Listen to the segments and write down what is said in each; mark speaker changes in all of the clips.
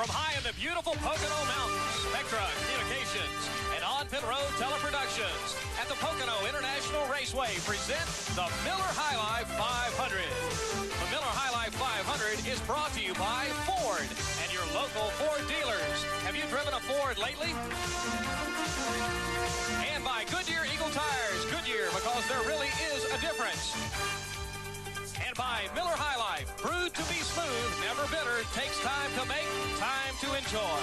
Speaker 1: From high in the beautiful Pocono Mountains, Spectra Communications and On Pit Road Teleproductions at the Pocono International Raceway present the Miller High Life 500. The Miller High Life 500 is brought to you by Ford and your local Ford dealers. Have you driven a Ford lately? And by Goodyear Eagle Tires. Goodyear, because there really is a difference. And by Miller High Life, brewed to be smooth, never bitter, takes time to make, time to enjoy.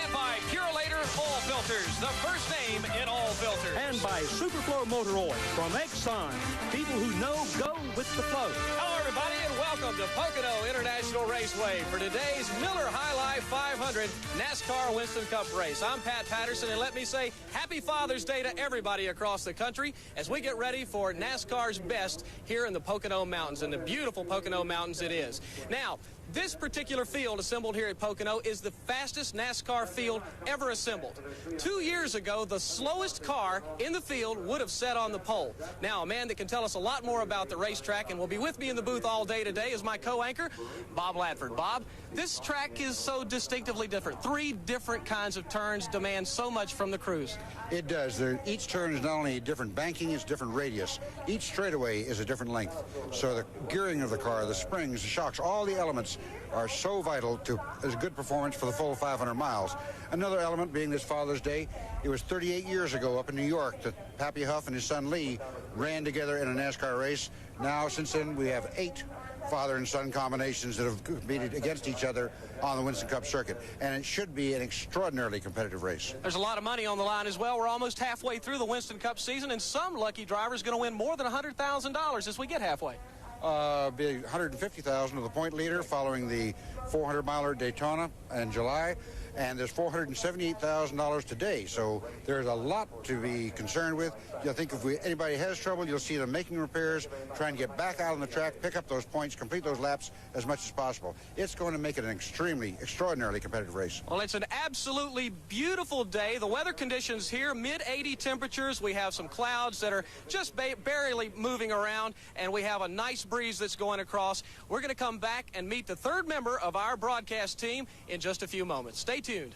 Speaker 1: And by Purelator Oil Filters, the first name in oil filters. And by Superflow Motor Oil from Exxon. People who know go with the flow. Hello, everybody, and welcome to Pocono International Raceway for today's Miller High Life 500 NASCAR Winston Cup race. I'm Pat Patterson, and let me say happy Father's Day to everybody across the country as we get ready for NASCAR's best here in the Pocono Mountains, and the beautiful Pocono Mountains it is. Now, this particular field assembled here at Pocono is the fastest NASCAR field ever assembled. 2 years ago, the slowest car in the field would have sat on the pole. Now, a man that can tell us a lot more about the racetrack and will be with me in the booth all day today is my co-anchor, Bob Ladford. Bob, this track is so distinctively different. 3 different kinds of turns demand so much from the crews.
Speaker 2: It does. Each turn is not only a different banking, it's different radius. Each straightaway is a different length. So the gearing of the car, the springs, the shocks, all the elements are so vital to a good performance for the full 500 miles. Another element being this Father's Day, it was 38 years ago up in New York that Pappy Huff and his son Lee ran together in a NASCAR race. Now, since then, we have 8 father and son combinations that have competed against each other on the Winston Cup circuit, and it should be an extraordinarily competitive race.
Speaker 1: There's a lot of money on the line as well. We're almost halfway through the Winston Cup season, and some lucky driver is going to win more than $100,000 as we get halfway.
Speaker 2: Be $150,000 to the point leader following the 400-miler Daytona in July, and there's $478,000 today. So there's a lot to be concerned with. I think if anybody has trouble, you'll see them making repairs, trying to get back out on the track, pick up those points, complete those laps as much as possible. It's going to make it an extraordinarily competitive race.
Speaker 1: Well, it's an absolutely beautiful day. The weather conditions here, mid-80 temperatures. We have some clouds that are just barely moving around, and we have a nice breeze that's going across. We're going to come back and meet the third member of our broadcast team in just a few moments. Stay tuned.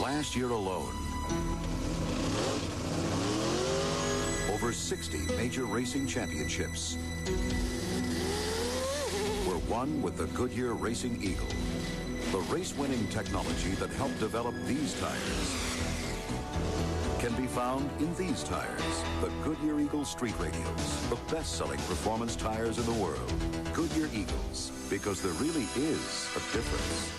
Speaker 3: Last year alone, over 60 major racing championships were won with the Goodyear Racing Eagle, the race-winning technology that helped develop these tires. Can be found in these tires, the Goodyear Eagle Street Radials, the best-selling performance tires in the world. Goodyear Eagles, because there really is a difference.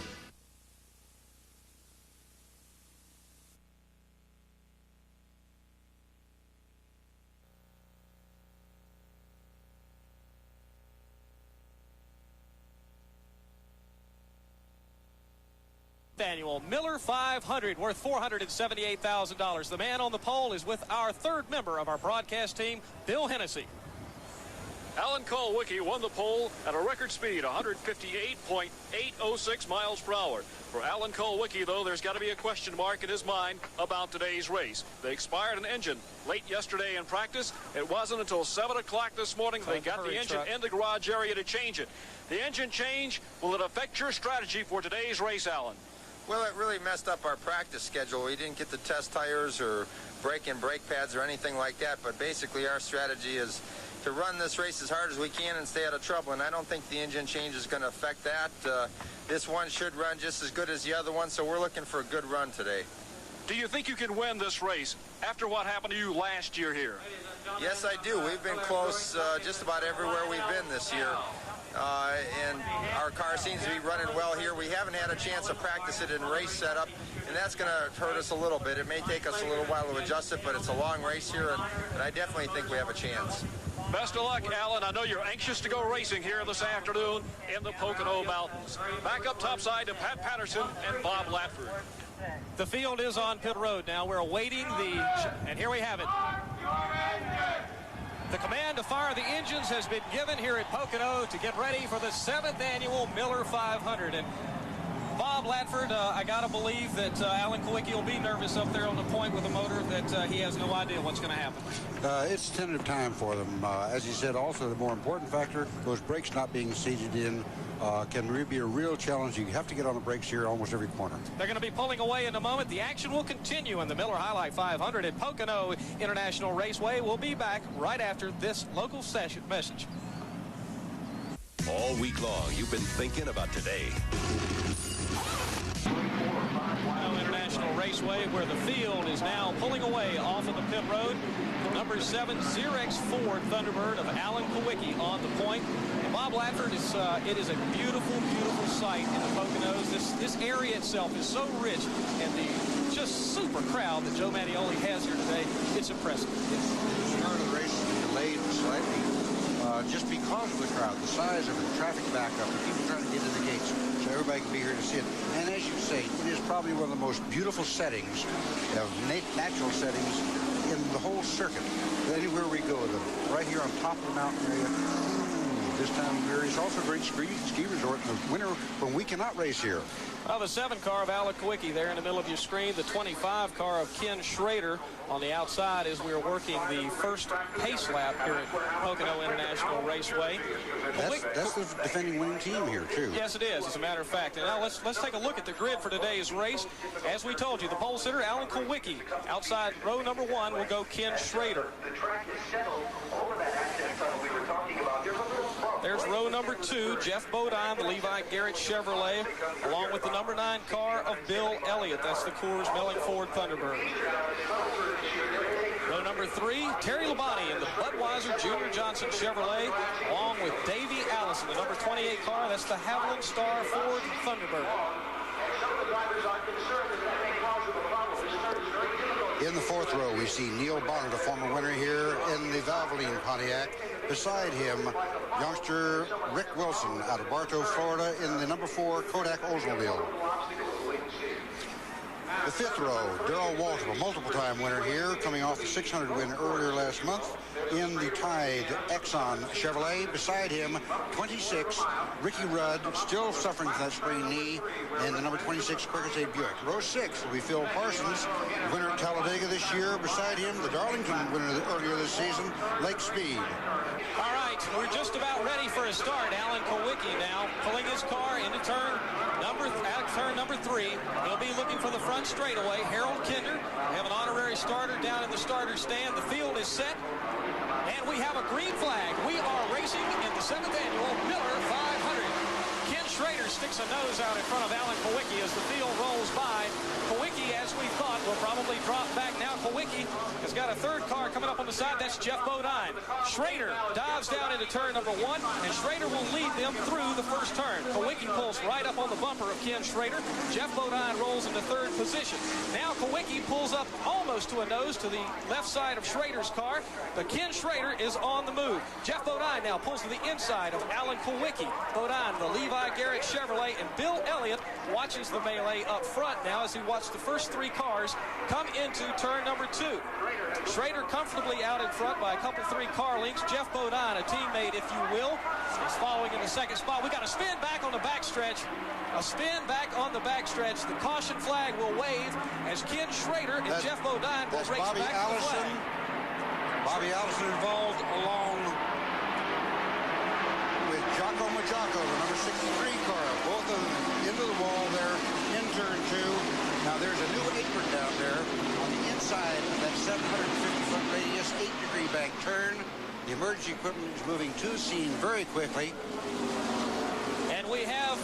Speaker 1: Annual Miller 500 worth $478,000. The man on the pole is with our third member of our broadcast team, Bill Hennessy.
Speaker 4: Alan Kulwicki won the pole at a record speed, 158.806 miles per hour. For Alan Kulwicki, though, there's got to be a question mark in his mind about today's race. They expired an engine late yesterday in practice. It wasn't until 7 o'clock this morning they got the engine in the garage area to change it. The engine change, will it affect your strategy for today's race, Alan?
Speaker 5: Well, it really messed up our practice schedule. We didn't get to test tires or break-in brake pads or anything like that, but basically our strategy is to run this race as hard as we can and stay out of trouble, and I don't think the engine change is going to affect that. This one should run just as good as the other one, so we're looking for a good run today.
Speaker 4: Do you think you can win this race after what happened to you last year here?
Speaker 5: Yes, I do. We've been close just about everywhere we've been this year. And our car seems to be running well here. We haven't had a chance to practice it in race setup, and that's going to hurt us a little bit. It may take us a little while to adjust it, but it's a long race here, and I definitely think we have a chance.
Speaker 4: Best of luck, Alan. I know you're anxious to go racing here this afternoon in the Pocono Mountains. Back up topside to Pat Patterson and Bob Latford.
Speaker 1: The field is on pit road now. We're awaiting and here we have it. The command to fire the engines has been given here at Pocono to get ready for the 7th annual Miller 500. And Bob Latford, I got to believe that Alan Kulwicki will be nervous up there on the point with the motor, that he has no idea what's going to happen.
Speaker 2: It's tentative time for them. As he said, also the more important factor, those brakes not being seated in can really be a real challenge. You have to get on the brakes here almost every corner.
Speaker 1: They're going to be pulling away in a moment. The action will continue in the Miller High Life 500 at Pocono International Raceway. We'll be back right after this local message.
Speaker 6: All week long, you've been thinking about today.
Speaker 1: International Raceway, where the field is now pulling away off of the pit road. Number 7 Xerox Ford Thunderbird of Alan Kulwicki on the point. And Bob Latford, it is a beautiful, beautiful sight in the Poconos. This area itself is so rich, and the just super crowd that Joe Mattioli has here today, it's impressive.
Speaker 2: The start of the race is delayed slightly just because of the crowd, the size of the traffic backup, and people trying to get to the gates so everybody can be here to see it. And as you say, it is probably one of the most beautiful settings, natural settings in the whole circuit. Anywhere we go, right here on top of the mountain area. This time of year is also a great ski resort in the winter when we cannot race here.
Speaker 1: Well, the 7 car of Alan Kulwicki there in the middle of your screen. The 25 car of Ken Schrader on the outside as we are working the first pace lap here at Pocono International Raceway.
Speaker 2: That's the defending winning team here, too.
Speaker 1: Yes, it is, as a matter of fact. And now let's take a look at the grid for today's race. As we told you, the pole sitter, Alan Kulwicki. Outside row number 1 will go Ken Schrader. There's row number 2, Jeff Bodine, the Levi Garrett Chevrolet, along with the number 9 car of Bill Elliott. That's the Coors Melling Ford Thunderbird. Row number 3, Terry Labonte in the Budweiser Junior Johnson Chevrolet, along with Davey Allison, the number 28 car. That's the Haviland Star Ford Thunderbird.
Speaker 2: In the 4th row, we see Neil Bonnet, a former winner here in the Valvoline Pontiac. Beside him, youngster Rick Wilson out of Bartow, Florida, in the number 4 Kodak Oldsmobile. The 5th row, Darrell Walter, a multiple-time winner here, coming off the 600 win earlier last month in the Tide Exxon Chevrolet. Beside him, 26, Ricky Rudd, still suffering from that sprained knee, and the number 26 Quaker Buick. Row 6 will be Phil Parsons, winner at Talladega this year. Beside him, the Darlington winner earlier this season, Lake Speed.
Speaker 1: All right, we're just about ready for a start. Alan Kulwicki now pulling his car into turn number 3. He'll be looking for the front straightaway. Harold Kinder, we have an honorary starter down in the starter stand. The field is set, and we have a green flag. We are racing in the 7th annual Miller 500. Ken Schrader sticks a nose out in front of Alan Kulwicki as the field rolls by. Kulwicki, as we thought, will probably drop back now. Kulwicki has got a 3rd car coming up on the side. That's Jeff Bodine. Schrader dives down into turn number 1, and Schrader will lead them through the first turn. Kulwicki pulls right up on the bumper of Ken Schrader. Jeff Bodine rolls into 3rd position. Now Kulwicki pulls up almost to a nose to the left side of Schrader's car, but Ken Schrader is on the move. Jeff Bodine now pulls to the inside of Alan Kulwicki. Bodine, the Levi Garrett Chevrolet, and Bill Elliott watches the melee up front now as he watches the first 3 cars come into turn number 2. Schrader comfortably out in front by a couple 3 car lengths. Jeff Bodine, a teammate, if you will, is following in the 2nd spot. We got a spin back on the backstretch. A spin back on the backstretch. The caution flag will wave as Ken Schrader and Jeff Bodine will race
Speaker 2: Bobby
Speaker 1: back
Speaker 2: Allison,
Speaker 1: to the flag.
Speaker 2: Bobby Allison involved along with Jocko Machako, the number 63 car. Both of them into the wall there in turn 2. Now there's a new apron down there on the inside of that 750-foot radius, 8-degree bank turn. The emergency equipment is moving to scene very quickly.
Speaker 1: And we have,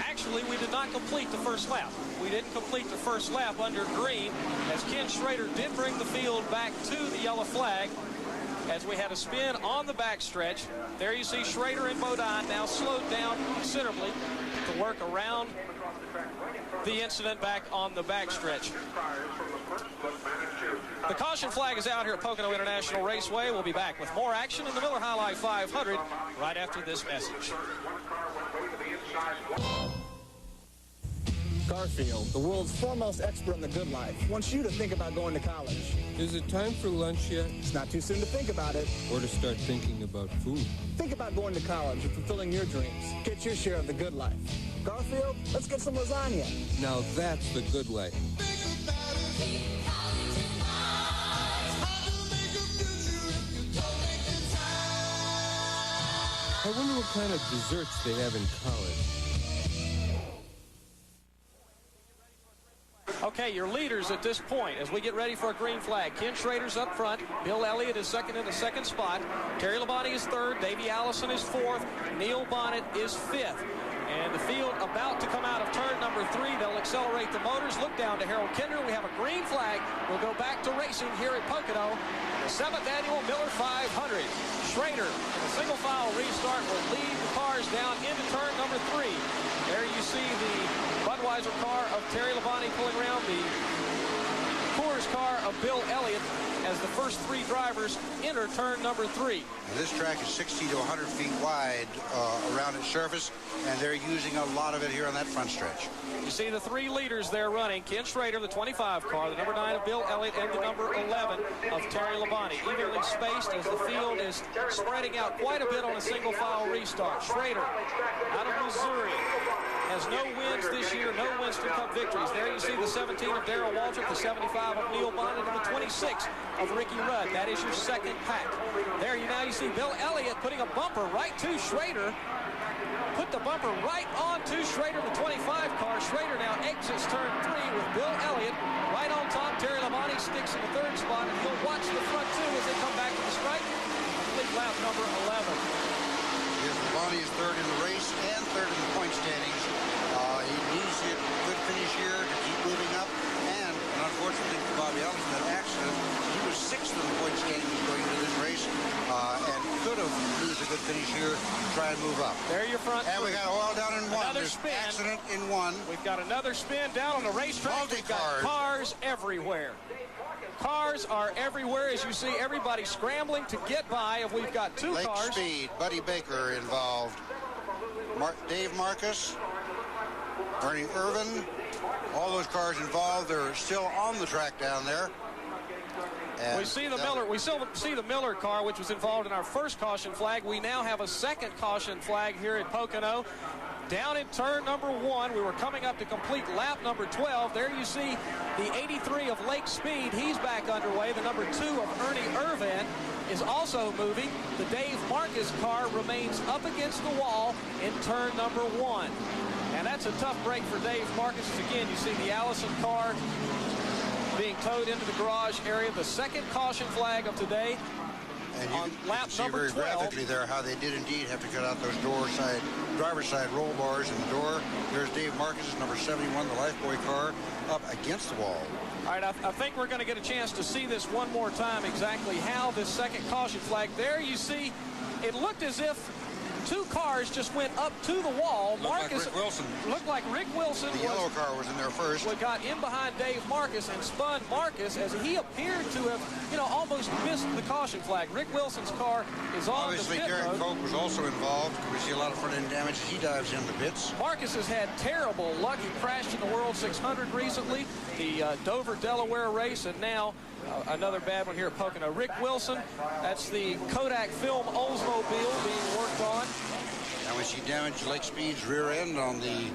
Speaker 1: actually, we did not complete the first lap. We didn't complete the first lap under green, as Ken Schrader did bring the field back to the yellow flag. as we had a spin on the backstretch. There you see Schrader and Bodine now slowed down considerably to work around the incident back on the backstretch. The caution flag is out here at Pocono International Raceway. We'll be back with more action in the Miller High Life 500 right after this message.
Speaker 7: Garfield, the world's foremost expert in the good life, wants you to think about going to college.
Speaker 8: Is it time for lunch yet?
Speaker 7: It's not too soon to think about it.
Speaker 8: Or to start thinking about food?
Speaker 7: Think about going to college and fulfilling your dreams. Get your share of the good life. Garfield, let's get some lasagna.
Speaker 8: Now that's the good life. I wonder what kind of desserts they have in college.
Speaker 1: Okay, your leaders at this point as we get ready for a green flag. Ken Schrader's up front. Bill Elliott is second in the second spot. Terry Labonte is third. Davey Allison is fourth. Neil Bonnet is fifth. And the field about to come out of turn number 3. They'll accelerate the motors. Look down to Harold Kinder. We have a green flag. We'll go back to racing here at Pocono. The 7th annual Miller 500. Schrader in a single file restart will lead the cars down into turn number 3. There you see the Budweiser car of Terry Labonte pulling around the Coors car of Bill Elliott as the first 3 drivers enter turn number 3.
Speaker 2: Now, this track is 60 to 100 feet wide around its surface, and they're using a lot of it here on that front stretch.
Speaker 1: You see the 3 leaders there running. Ken Schrader, the 25 car, the number 9 of Bill Elliott, and the number 11 of Terry Labonte. Evenly spaced as the field is spreading out quite a bit on a single file restart. Schrader out of Missouri has no wins this year, no Winston Cup victories. There you see the 17 of Darrell Waltrip, the 75 of Neil Bonnet, and the 26 of Ricky Rudd. That is your second pack. There you see Bill Elliott putting a bumper right to Schrader. Put the bumper right on to Schrader, the 25 car. Schrader now exits turn 3 with Bill Elliott right on top. Terry Labonte sticks in the 3rd spot, and he'll watch the front 2 as they come back to the stripe. Complete lap number 11.
Speaker 2: Yes, Labonte is 3rd in the race and 3rd in the point standings. He needs to get a good finish here to keep moving up. And unfortunately for Bobby Allison, that accident, he was 6th in the point standings going into this race and could have used a good finish here to try and move up.
Speaker 1: There your front.
Speaker 2: And we got oil down in 1.
Speaker 1: Another
Speaker 2: There's
Speaker 1: spin.
Speaker 2: Accident in 1.
Speaker 1: We've got another spin down on the racetrack. We've got cars everywhere. Cars are everywhere as you see everybody scrambling to get by. And we've got 2
Speaker 2: Lake
Speaker 1: cars.
Speaker 2: Speed, Buddy Baker involved. Dave Marcus, Ernie Irvin, all those cars involved. They're still on the track down there. And
Speaker 1: we see the Miller. We still see the Miller car, which was involved in our first caution flag. We now have a second caution flag here at Pocono. Down in turn number 1, we were coming up to complete lap number 12. There you see the 83 of Lake Speed. He's back underway. The number 2 of Ernie Irvin is also moving. The Dave Marcus car remains up against the wall in turn number 1. And that's a tough break for Dave Marcus. Again, you see the Allison car being towed into the garage area. The second caution flag of today.
Speaker 2: And
Speaker 1: on lap
Speaker 2: see
Speaker 1: number
Speaker 2: very
Speaker 1: 12.
Speaker 2: graphically there how they did indeed have to cut out those driver's side roll bars in the door. There's Dave Marcus, number 71, the Lifeboy car, up against the wall.
Speaker 1: All right, I think we're going to get a chance to see this one more time, exactly how this second caution flag. There you see, it looked as if 2 cars just went up to the wall.
Speaker 2: Marcus like Rick Wilson.
Speaker 1: Looked like Rick Wilson.
Speaker 2: The yellow car was in there first.
Speaker 1: Got in behind Dave Marcus and spun Marcus as he appeared to have, almost missed the caution flag. Rick Wilson's car is on
Speaker 2: Obviously,
Speaker 1: the pit
Speaker 2: Derek
Speaker 1: road.
Speaker 2: Koch was also involved. We see a lot of front-end damage as he dives in the pits.
Speaker 1: Marcus has had terrible luck. He crashed in the World 600 recently, the Dover, Delaware race, and now another bad one here at Pocono. Rick Wilson, that's the Kodak Film Oldsmobile being worked on.
Speaker 2: Now we see damage Lake Speed's rear end on the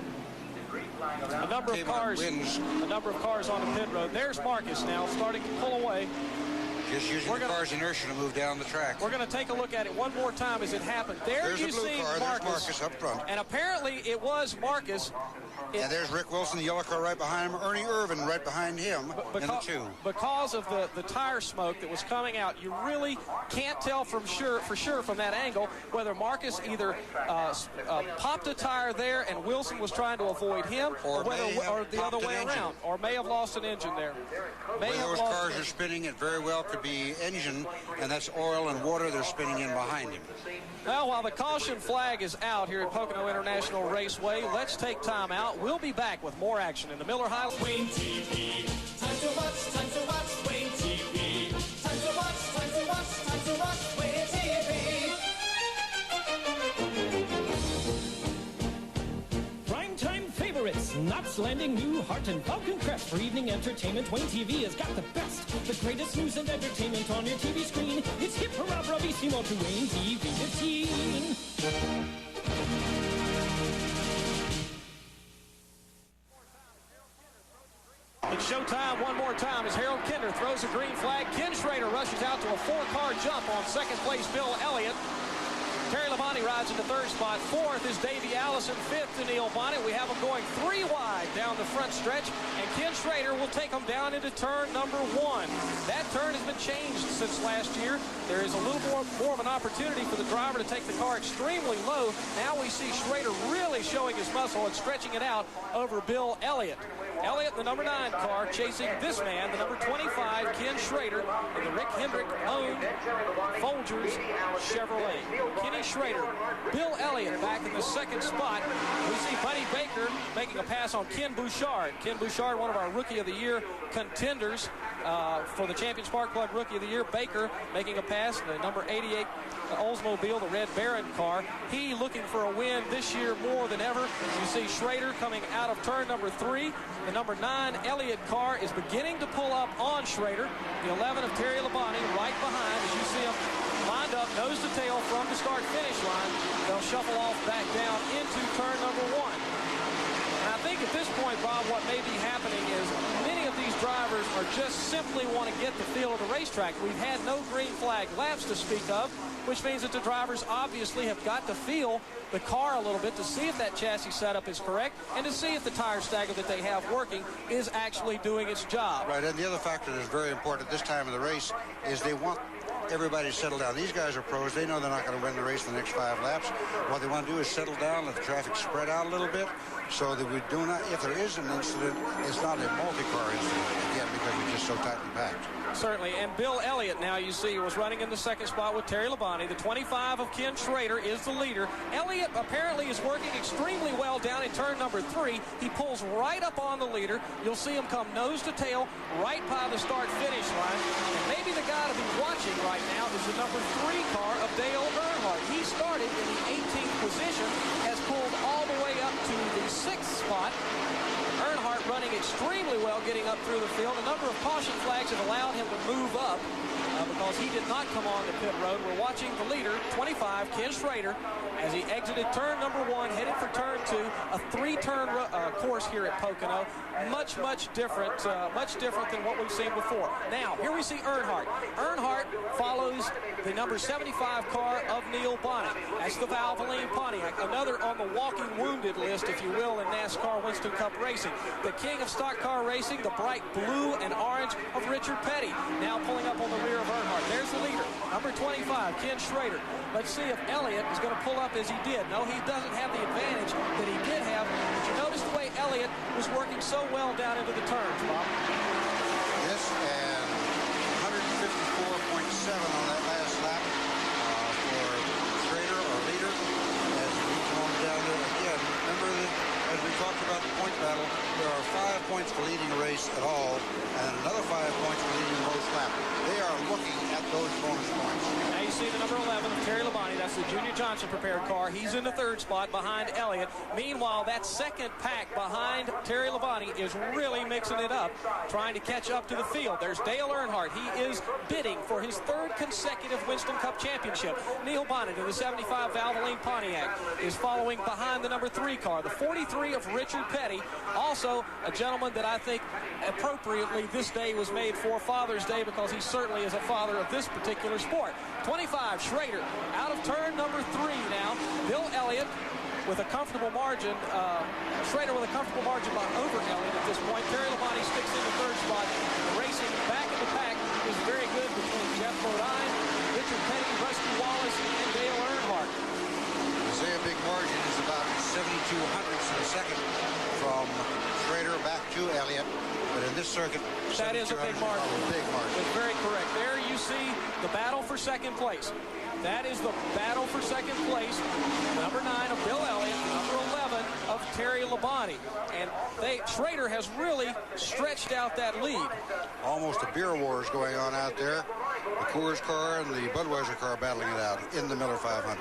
Speaker 1: a number of cars on the pit road. There's Marcus now starting to pull away.
Speaker 2: Just using the car's inertia to move down the track.
Speaker 1: We're going to take a look at it one more time as it happened.
Speaker 2: There's
Speaker 1: you
Speaker 2: the blue
Speaker 1: see
Speaker 2: car.
Speaker 1: Marcus.
Speaker 2: There's Marcus up front.
Speaker 1: And apparently it was Marcus.
Speaker 2: And there's Rick Wilson, the yellow car right behind him. Ernie Irvin right behind him in the 2.
Speaker 1: Because of the tire smoke that was coming out, you really can't tell for sure from that angle whether Marcus either popped a tire there and Wilson was trying to avoid him, or the other way around, or may have lost an engine there.
Speaker 2: Whether those cars are spinning, it very well could to be engine, and that's oil and water they're spinning in behind him.
Speaker 1: Well, while the caution flag is out here at Pocono International Raceway, let's take time out. We'll be back with more action in the Miller High.
Speaker 9: Wayne TV. Time to watch Wayne TV. Time to watch Wayne TV. Primetime favorites. Knots Landing, New Hart, and Falcon Crest for evening entertainment. Wayne TV has got the best, the greatest news and entertainment on your TV screen. It's hip hurrah bravissimo to Wayne TV 15.
Speaker 1: It's showtime one more time as Harold Kinder throws a green flag. Ken Schrader rushes out to a 4-car jump on second place Bill Elliott. Terry Labonte rides in the third spot. Fourth is Davey Allison. Fifth to Neil Bonnet. We have them going 3 wide down the front stretch, and Ken Schrader will take them down into turn number 1. That turn has been changed since last year. There is a little more of an opportunity for the driver to take the car extremely low. Now we see Schrader really showing his muscle and stretching it out over Bill Elliott. Elliott, the number 9 car, chasing this man, the number 25, Ken Schrader, in the Rick Hendrick-owned Folgers Chevrolet. Kenny Schrader, Bill Elliott back in the second spot. We see Buddy Baker making a pass on Ken Bouchard. Ken Bouchard, one of our Rookie of the Year contenders for the Champion Spark Plug Rookie of the Year. Baker making a pass, the number 88 Oldsmobile, the Red Baron car. He looking for a win this year more than ever. You see Schrader coming out of turn number 3. The number 9 Elliott car is beginning to pull up on Schrader. The 11 of Terry Labonte right behind as you see him lined up nose to tail from the start-finish line. They'll shuffle off back down into turn number 1. And I think at this point, Bob, what may be happening is many of these drivers are just simply want to get the feel of the racetrack. We've had no green flag laps to speak of, which means that the drivers obviously have got to feel the car a little bit to see if that chassis setup is correct and to see if the tire stagger that they have working is actually doing its job.
Speaker 2: Right, and the other factor that is very important at this time of the race is they want everybody to settle down. These guys are pros. They know they're not going to win the race the next 5 laps. What they want to do is settle down, let the traffic spread out a little bit so that we do not, if there is an incident, it's not a multi-car incident, again, because we're just so tightly packed.
Speaker 1: Certainly, and Bill Elliott now you see was running in the second spot with Terry Labonte. The 25 of Ken Schrader is the leader. Elliott apparently is working extremely well down in turn number 3. He pulls right up on the leader. You'll see him come nose to tail right by the start-finish line. And maybe the guy to be watching right now is the number 3 car of Dale Earnhardt. He started in the 18th position, has pulled all the way up to the 6th spot. Earnhardt running extremely well getting up through the field. A number of caution flags have allowed him to move up because he did not come on the pit road. We're watching the leader, 25, Ken Schrader, as he exited turn number 1, headed for turn 2, a 3-turn course here at Pocono. Much different than what we've seen before. Now, here we see Earnhardt. Earnhardt follows the number 75 car of Neil Bonnet. That's the Valvoline Pontiac, another on the walking wounded list, if you will, in NASCAR Winston Cup racing. The king of stock car racing, the bright blue and orange of Richard Petty, now pulling up on the rear of Earnhardt. There's the leader, number 25, Ken Schrader. Let's see if Elliott is going to pull up as he did. No, he doesn't have the advantage that he did have. But you notice the way Elliott was working so well down into the turns, Bob.
Speaker 2: Yes, and 154.7 on that last lap for Schrader, our leader, as we move on down there. Again, remember that as we talked about the point battle, there are 5 points for leading a race at all, and another 5 points for leading the most lap. They are looking at those bonus points.
Speaker 1: Now you see the number 11 of Terry Labonte. That's the Junior Johnson prepared car. He's in the 3rd spot behind Elliott. Meanwhile, that second pack behind Terry Labonte is really mixing it up, trying to catch up to the field. There's Dale Earnhardt. He is bidding for his 3rd consecutive Winston Cup championship. Neil Bonnet in the 75 Valvoline Pontiac is following behind the number 3 car, the 43 of Richard Petty. Also, a gentleman that I think appropriately this day was made for Father's Day because he certainly is a father of this particular sport. 25, Schrader, out of turn number 3 now. Bill Elliott with a comfortable margin. Schrader with a comfortable margin over Elliott at this point. Terry Labonte sticks in the 3rd spot. The racing back in the pack is very good between Jeff Bodine, Richard Petty, Rusty Wallace, and Dale Earnhardt.
Speaker 2: Say a big margin is about 72 hundredths of a second from Schrader back to Elliott. But in this circuit,
Speaker 1: that is a big margin.
Speaker 2: Big margin.
Speaker 1: It's very correct. There you you see the battle for second place. That is the battle for second place. Number 9 of Bill Elliott, number 11 of Terry Labonte. And Schrader has really stretched out that lead.
Speaker 2: Almost a beer war is going on out there. The Coors car and the Budweiser car battling it out in the Miller 500.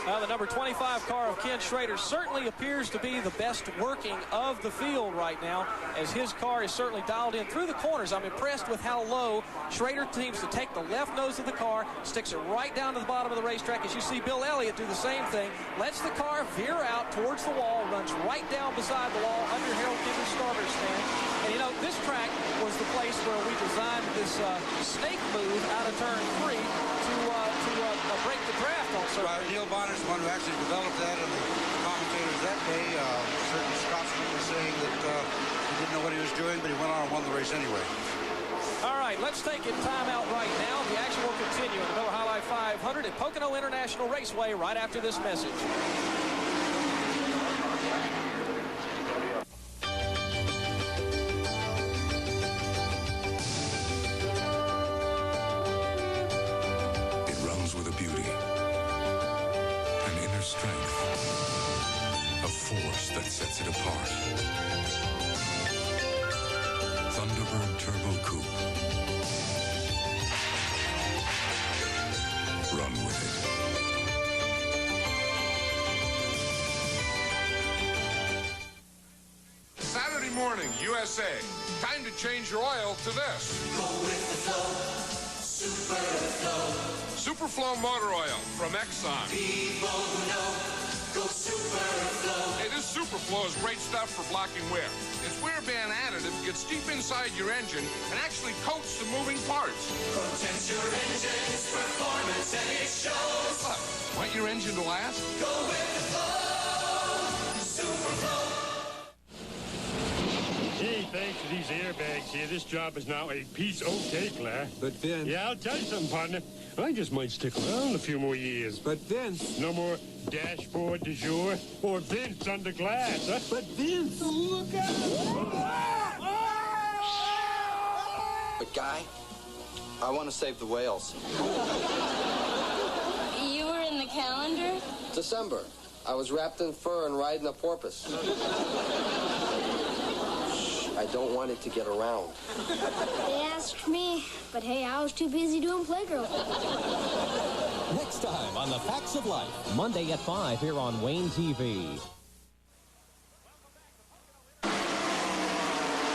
Speaker 1: The number 25 car of Ken Schrader certainly appears to be the best working of the field right now, as his car is certainly dialed in through the corners. I'm impressed with how low Schrader seems to take the left nose of the car, sticks it right down to the bottom of the racetrack. As you see Bill Elliott do the same thing, lets the car veer out towards the wall, runs right down beside the wall under Harold Kinder's starter stand. And you know, this track was the place where we designed this snake move out of turn 3 to break the draft on certain.
Speaker 2: Right, Neil Bonner's the one who actually developed that, and the commentators that day, certain Scotsman was saying that he didn't know what he was doing, but he went on and won the race anyway.
Speaker 1: All right, let's take a timeout right now. The action will continue in the Miller High Life 500 at Pocono International Raceway right after this message.
Speaker 10: With a beauty, an inner strength, a force that sets it apart. Thunderbird Turbo Coupe. Run with
Speaker 11: it. Saturday morning, USA. Time to change your oil to this.
Speaker 12: Go with the flow. Superflow.
Speaker 11: Superflow motor oil from Exxon.
Speaker 12: People who know, go Superflow.
Speaker 11: Hey, this Superflow is great stuff for blocking wear. Its wear band additive gets deep inside your engine and actually coats the moving parts.
Speaker 12: Protects your engine's performance and it shows.
Speaker 11: Look, want your engine to last?
Speaker 12: Go with the flow. Superflow.
Speaker 13: Hey, thanks to these airbags here, this job is now a piece of cake, Claire.
Speaker 8: But Vince...
Speaker 13: Yeah, I'll tell you something, partner. I just might stick around a few more years.
Speaker 8: But Vince...
Speaker 13: No more dashboard du jour or Vince under glass, huh?
Speaker 8: But Vince...
Speaker 13: Look out!
Speaker 14: But, Guy, I want to save the whales.
Speaker 15: You were in the calendar?
Speaker 14: December. I was wrapped in fur and riding a porpoise. I don't want it to get around.
Speaker 16: They asked me, but hey, I was too busy doing Playgirl.
Speaker 17: Next time on The Facts of Life, Monday at 5 here on Wayne TV.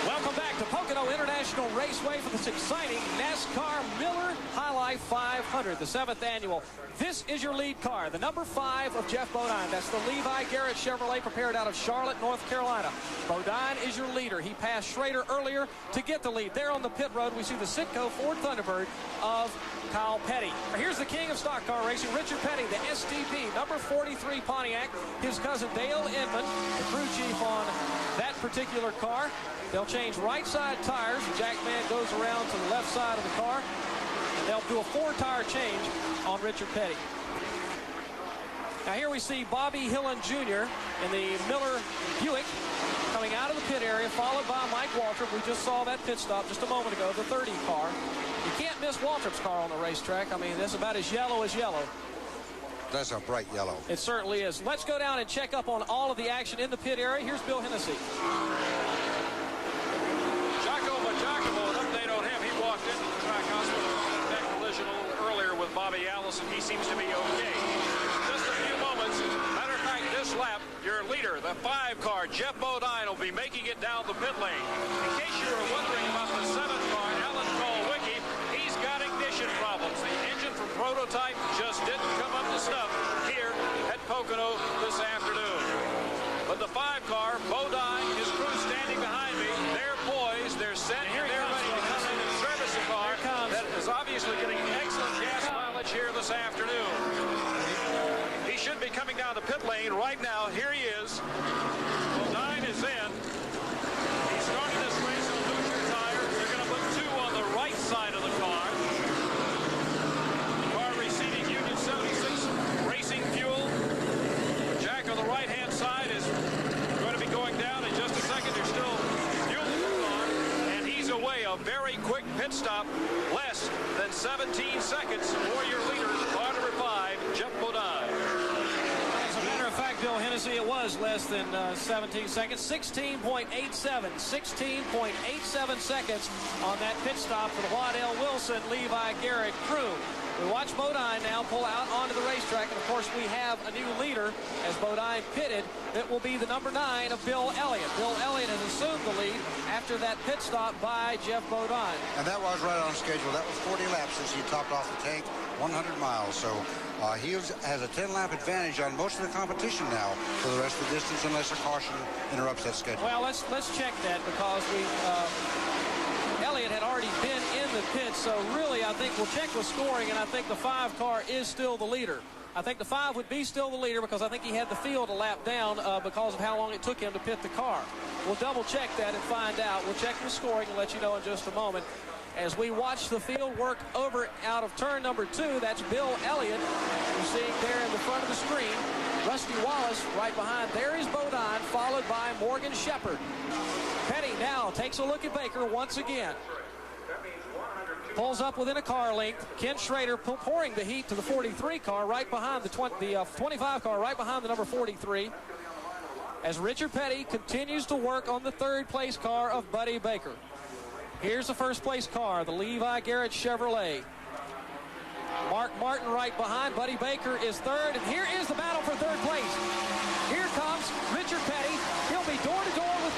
Speaker 1: Welcome back to Pocono International Raceway for this exciting NASCAR Miller High Life 500, the 7th annual. This is your lead car, the number 5 of Jeff Bodine. That's the Levi Garrett Chevrolet, prepared out of Charlotte, North Carolina. Bodine is your leader. He passed Schrader earlier to get the lead. There on the pit road, we see the Citgo Ford Thunderbird of Kyle Petty. Here's the king of stock car racing, Richard Petty, the STP, number 43 Pontiac. His cousin Dale Inman, the crew chief on that particular car. They'll change right side tires. Jack Man goes around to the left side of the car. And they'll do a 4-tire change on Richard Petty. Now here we see Bobby Hillen Jr. in the Miller Buick coming out of the pit area, followed by Mike Waltrip. We just saw that pit stop just a moment ago, the 30 car. You can't miss Waltrip's car on the racetrack. I mean, that's about as yellow as yellow.
Speaker 2: That's a bright yellow.
Speaker 1: It certainly is. Let's go down and check up on all of the action in the pit area. Here's Bill Hennessy.
Speaker 4: An update on him. He walked into the track hospital on a neck collision a little earlier with Bobby Allison. He seems to be okay. Just a few moments. Matter of fact, this lap, your leader, the 5 car, Jeff Bodine, will be making it down the pit lane. In case you were wondering about the 7 car, Alan Cole-Wicki, he's got ignition problems. The engine from prototype just didn't come up to snuff here at Pocono this afternoon. But the 5 car, Bodine, his crew standing behind me, they're poised, they're set, and they're ready to come in and service a car that is obviously getting excellent gas mileage here this afternoon. He should be coming down the pit lane right now. Here he is. Bodine is in. He started this race on neutral tires. They're going to put 2 on the right side of the car. The car receiving Union 76 Racing Fuel. Jack on the right-hand side is going to be going down in just a second. There's still fuel to move on, and he's away. A very quick pit stop, less than 17 seconds for your leader, car number 5, Jeff Bodine.
Speaker 1: As a matter of fact, Bill Hennessy, it was less than 17 seconds. 16.87. 16.87 seconds on that pit stop for the Waddell Wilson Levi Garrett crew. We watch Bodine now pull out onto the racetrack, and of course we have a new leader as Bodine pitted. That will be the number 9 of Bill Elliott. Bill Elliott has assumed the lead after that pit stop by Jeff Bodine.
Speaker 2: And that was right on schedule. That was 40 laps since he topped off the tank, 100 miles. So he has a 10-lap advantage on most of the competition now for the rest of the distance, unless a caution interrupts that schedule.
Speaker 1: Well, let's check that, because Elliott had already been in the pit, so really I think we'll check with scoring, and I think the 5 car is still the leader. I think the 5 would be still the leader, because I think he had the field a lap down because of how long it took him to pit the car. We'll double check that and find out. We'll check the scoring and let you know in just a moment. As we watch the field work over out of turn number 2, that's Bill Elliott. You're seeing there in the front of the screen. Rusty Wallace right behind. There is Bodine, followed by Morgan Shepherd. Petty now takes a look at Baker once again. Pulls up within a car length. Ken Schrader pouring the heat to the 43 car right behind the 25 car right behind the number 43. As Richard Petty continues to work on the 3rd place car of Buddy Baker. Here's the 1st place car, the Levi Garrett Chevrolet. Mark Martin right behind. Buddy Baker is 3rd, and here is the battle for 3rd place. Here comes Richard Petty. He'll be door-to-door with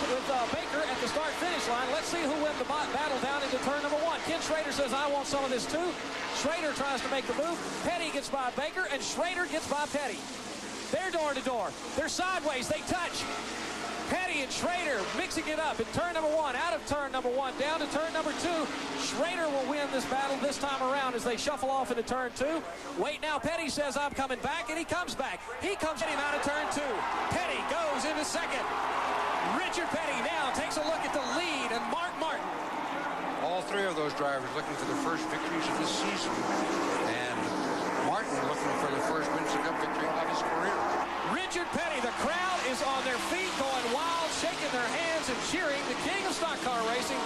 Speaker 1: Baker at the start-finish line. Let's see who wins the battle down into turn number 1. Ken Schrader says, I want some of this too. Schrader tries to make the move. Petty gets by Baker, and Schrader gets by Petty. They're door-to-door. They're sideways. They touch. Petty and Schrader mixing it up in turn number 1, out of turn number 1, down to turn number 2. Schrader will win this battle this time around as they shuffle off into turn 2. Wait now, Petty says, I'm coming back, and he comes back. He comes him out of turn 2. Petty goes into 2nd. Richard Petty now takes a look at the lead, and Mark Martin.
Speaker 2: All 3 of those drivers looking for the first victories of this season, and Martin looking for the first Winston Cup victory of his career.
Speaker 1: Richard Petty, the crowd is on their feet, going wild, shaking their hands and cheering the king of stock car racing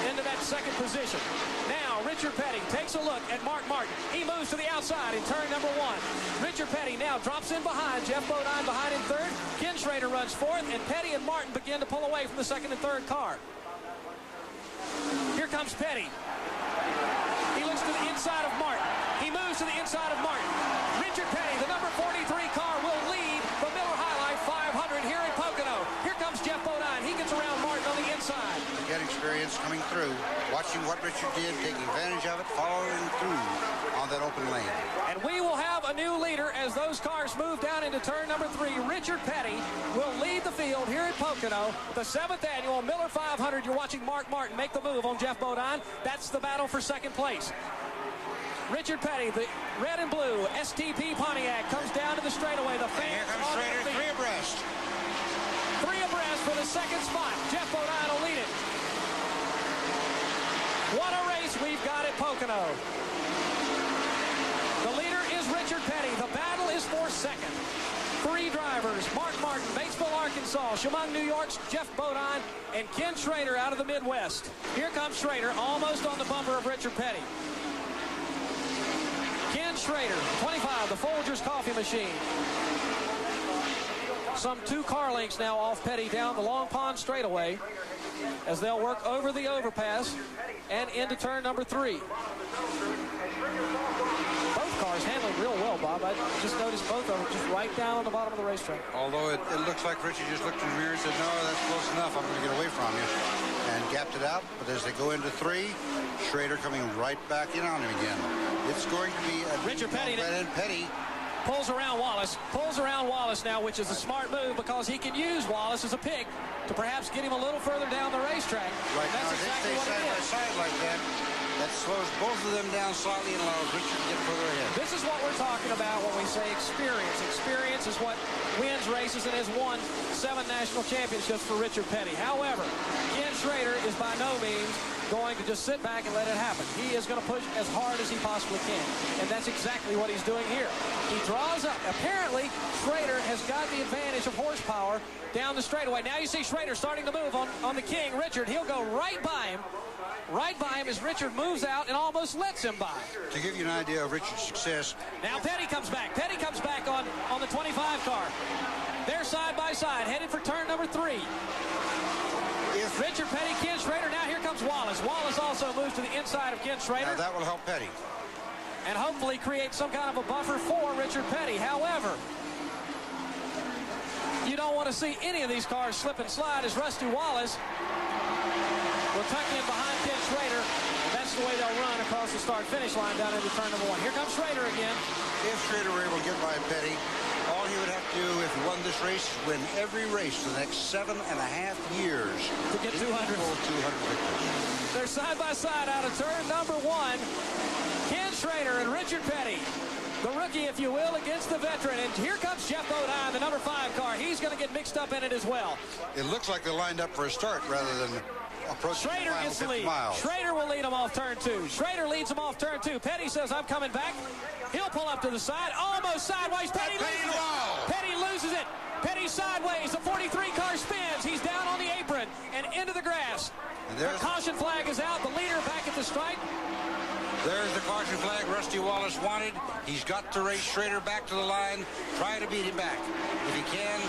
Speaker 1: into that 2nd position. Now, Richard Petty takes a look at Mark Martin. He moves to the outside in turn number 1. Richard Petty now drops in behind. Jeff Bodine behind him 3rd. Ken Schrader runs 4th, and Petty and Martin begin to pull away from the 2nd and 3rd car. Here comes Petty. He looks to the inside of Martin. He moves to the inside of Martin. Richard Petty, the number 43 car, will lead the Miller High Life 500 here in Pocono. Here comes Jeff Bodine. He gets around Martin on the inside.
Speaker 2: Get experience coming through, watching what Richard did, taking advantage of it, following through on that open lane.
Speaker 1: And we will have a new leader as those cars move down into turn number 3. Richard Petty will lead the field here at Pocono, the 7th annual Miller 500. You're watching Mark Martin make the move on Jeff Bodine. That's the battle for 2nd place. Richard Petty, the red and blue STP Pontiac, comes down to the straightaway. The fans
Speaker 2: here comes Schrader, 3 abreast.
Speaker 1: 3 abreast for the 2nd spot. Jeff Bodine will lead it. What a race we've got at Pocono. The leader is Richard Petty. The battle is for 2nd. 3 drivers, Mark Martin, Batesville, Arkansas, Chemung, New York's Jeff Bodine, and Ken Schrader out of the Midwest. Here comes Schrader, almost on the bumper of Richard Petty. Ken Schrader, 25, the Folgers coffee machine. Some 2 car lengths now off Petty down the Long Pond straightaway as they'll work over the overpass and into turn number 3. Both cars handling real well, Bob. I just noticed both of them just right down on the bottom of the racetrack.
Speaker 2: Although it looks like Richie just looked in the mirror and said, no, that's close enough. I'm going to get away from you. And gapped it out. But as they go into 3, Schrader coming right back in on him again. It's going to be a
Speaker 1: Richard Petty.
Speaker 2: Petty
Speaker 1: pulls around Wallace now, which is a smart move because he can use Wallace as a pick to perhaps get him a little further down the racetrack.
Speaker 2: Right.
Speaker 1: That's
Speaker 2: now,
Speaker 1: exactly
Speaker 2: they
Speaker 1: what
Speaker 2: stay
Speaker 1: it
Speaker 2: side
Speaker 1: is.
Speaker 2: by side like that. That slows both of them down slightly and allows Richard to get further ahead.
Speaker 1: This is what we're talking about when we say experience. Experience is what wins races and has won 7 national championships for Richard Petty. However, Ken Schrader is by no means going to just sit back and let it happen. He is going to push as hard as he possibly can, and that's exactly what he's doing here. He draws up. Apparently, Schrader has got the advantage of horsepower down the straightaway. Now you see Schrader starting to move on the King, Richard. He'll go right by him as Richard moves moves out and almost lets him by.
Speaker 2: To give you an idea of Richard's success.
Speaker 1: Now Petty comes back. Petty comes back on the 25 car. They're side by side, headed for turn number 3. Richard Petty, Ken Schrader. Now here comes Wallace. Wallace also moves to the inside of Ken Schrader.
Speaker 2: Now that will help Petty.
Speaker 1: And hopefully create some kind of a buffer for Richard Petty. However, you don't want to see any of these cars slip and slide as Rusty Wallace will tuck in behind Ken Schrader. That's the way they'll run across the start-finish line down into turn number 1. Here comes Schrader again.
Speaker 2: If Schrader were able to get by Petty, all he would have to do if he won this race is win every race for the next 7.5 years.
Speaker 1: To get 200.
Speaker 2: 200 victories.
Speaker 1: They're side by side out of turn number 1. Ken Schrader and Richard Petty. The rookie, if you will, against the veteran. And here comes Jeff Bodine, the number 5 car. He's going to get mixed up in it as well.
Speaker 2: It looks like they're lined up for a start rather than approaching
Speaker 1: Schrader
Speaker 2: the final
Speaker 1: gets the
Speaker 2: 50
Speaker 1: lead.
Speaker 2: miles.
Speaker 1: Schrader will lead him off turn 2. Schrader leads him off turn 2. Petty says, I'm coming back. He'll pull up to the side. Almost sideways. Petty loses it. Petty loses it. Petty sideways. The 43 car spins. He's down on the apron and into the grass. The caution flag is out. The leader back at the stripe.
Speaker 2: There's the caution flag Rusty Wallace wanted. He's got to race Schrader back to the line, try to beat him back. If he can,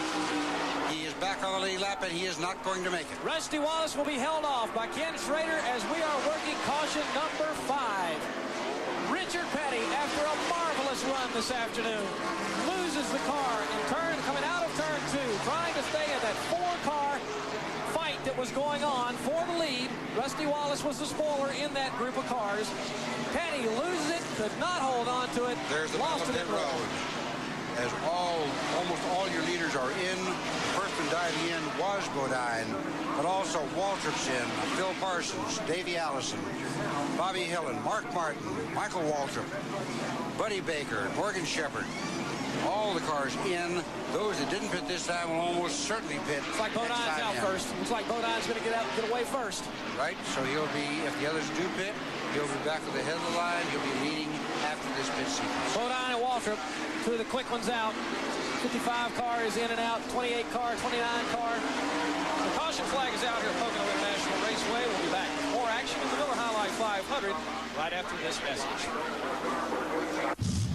Speaker 2: he is back on the lead lap, and he is not going to make it.
Speaker 1: Rusty Wallace will be held off by Ken Schrader as we are working caution number 5. Richard Petty, after a marvelous run this afternoon, loses the car in coming out of turn 2, trying to stay in that 4-car fight that was going on for the lead. Rusty Wallace was the spoiler in that group of cars. Petty loses it, could not hold on to it.
Speaker 2: There's the
Speaker 1: lost it in road.
Speaker 2: As almost all your leaders are in. The first one diving in was Bodine, but also Waltrip's in, Phil Parsons, Davey Allison, Bobby Hillen, Mark Martin, Michael Waltrip, Buddy Baker, Morgan Shepherd. All the cars in. Those that didn't pit this time will almost certainly pit.
Speaker 1: Looks like Bodine's out first. Looks like Bodine's going to get away first.
Speaker 2: Right, so he'll be, if the others do pit, he'll be back at the head of the line. He'll be leading after this pit sequence.
Speaker 1: Bodine and Waltrip, 2 of the quick ones out. 55 car is in and out. 28 car, 29 car. The caution flag is out here at Pocono International Raceway. We'll be back with more action in the Miller High Life 500 right after this message.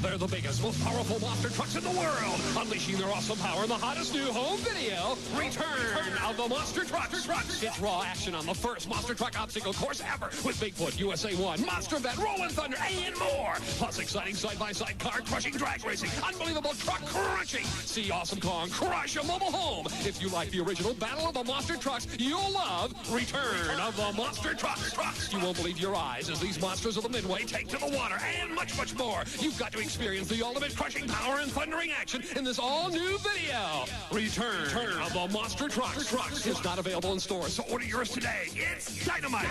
Speaker 18: They're the biggest, most powerful monster trucks in the world. Unleashing their awesome power in the hottest new home video. Return of the Monster Trucks. It's raw action on the first Monster Truck obstacle course ever. With Bigfoot, USA 1, Monster Vet, Rolling Thunder, and more. Plus exciting side-by-side car-crushing drag racing. Unbelievable truck crunching. See Awesome Kong crush a mobile home. If you like the original Battle of the Monster Trucks, you'll love Return of the Monster Trucks. You won't believe your eyes as these monsters of the Midway take to the water and much, much more. You've got to experience the ultimate crushing power and thundering action in this all-new video. Return of the Monster Trucks is not available in stores, so order yours today. It's dynamite.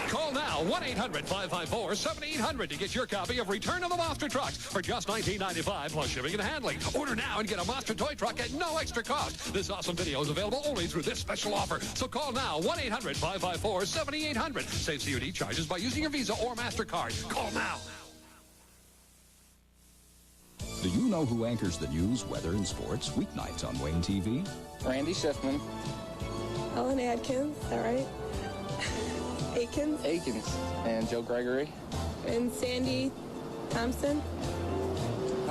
Speaker 18: Call now, 1-800-554-7800 to get your copy of Return of the Monster Trucks for just $19.95 plus shipping and handling. Order now and get a Monster toy truck at no extra cost. This awesome video is available only through this special offer. So call now, 1-800-554-7800. Save COD charges by using your Visa or MasterCard. Call now.
Speaker 19: Do you know who anchors the news, weather, and sports weeknights on Wayne TV?
Speaker 20: Randy Schiffman.
Speaker 21: Ellen Adkins, is that right?
Speaker 20: Akins. And Joe Gregory.
Speaker 21: And Sandy Thompson.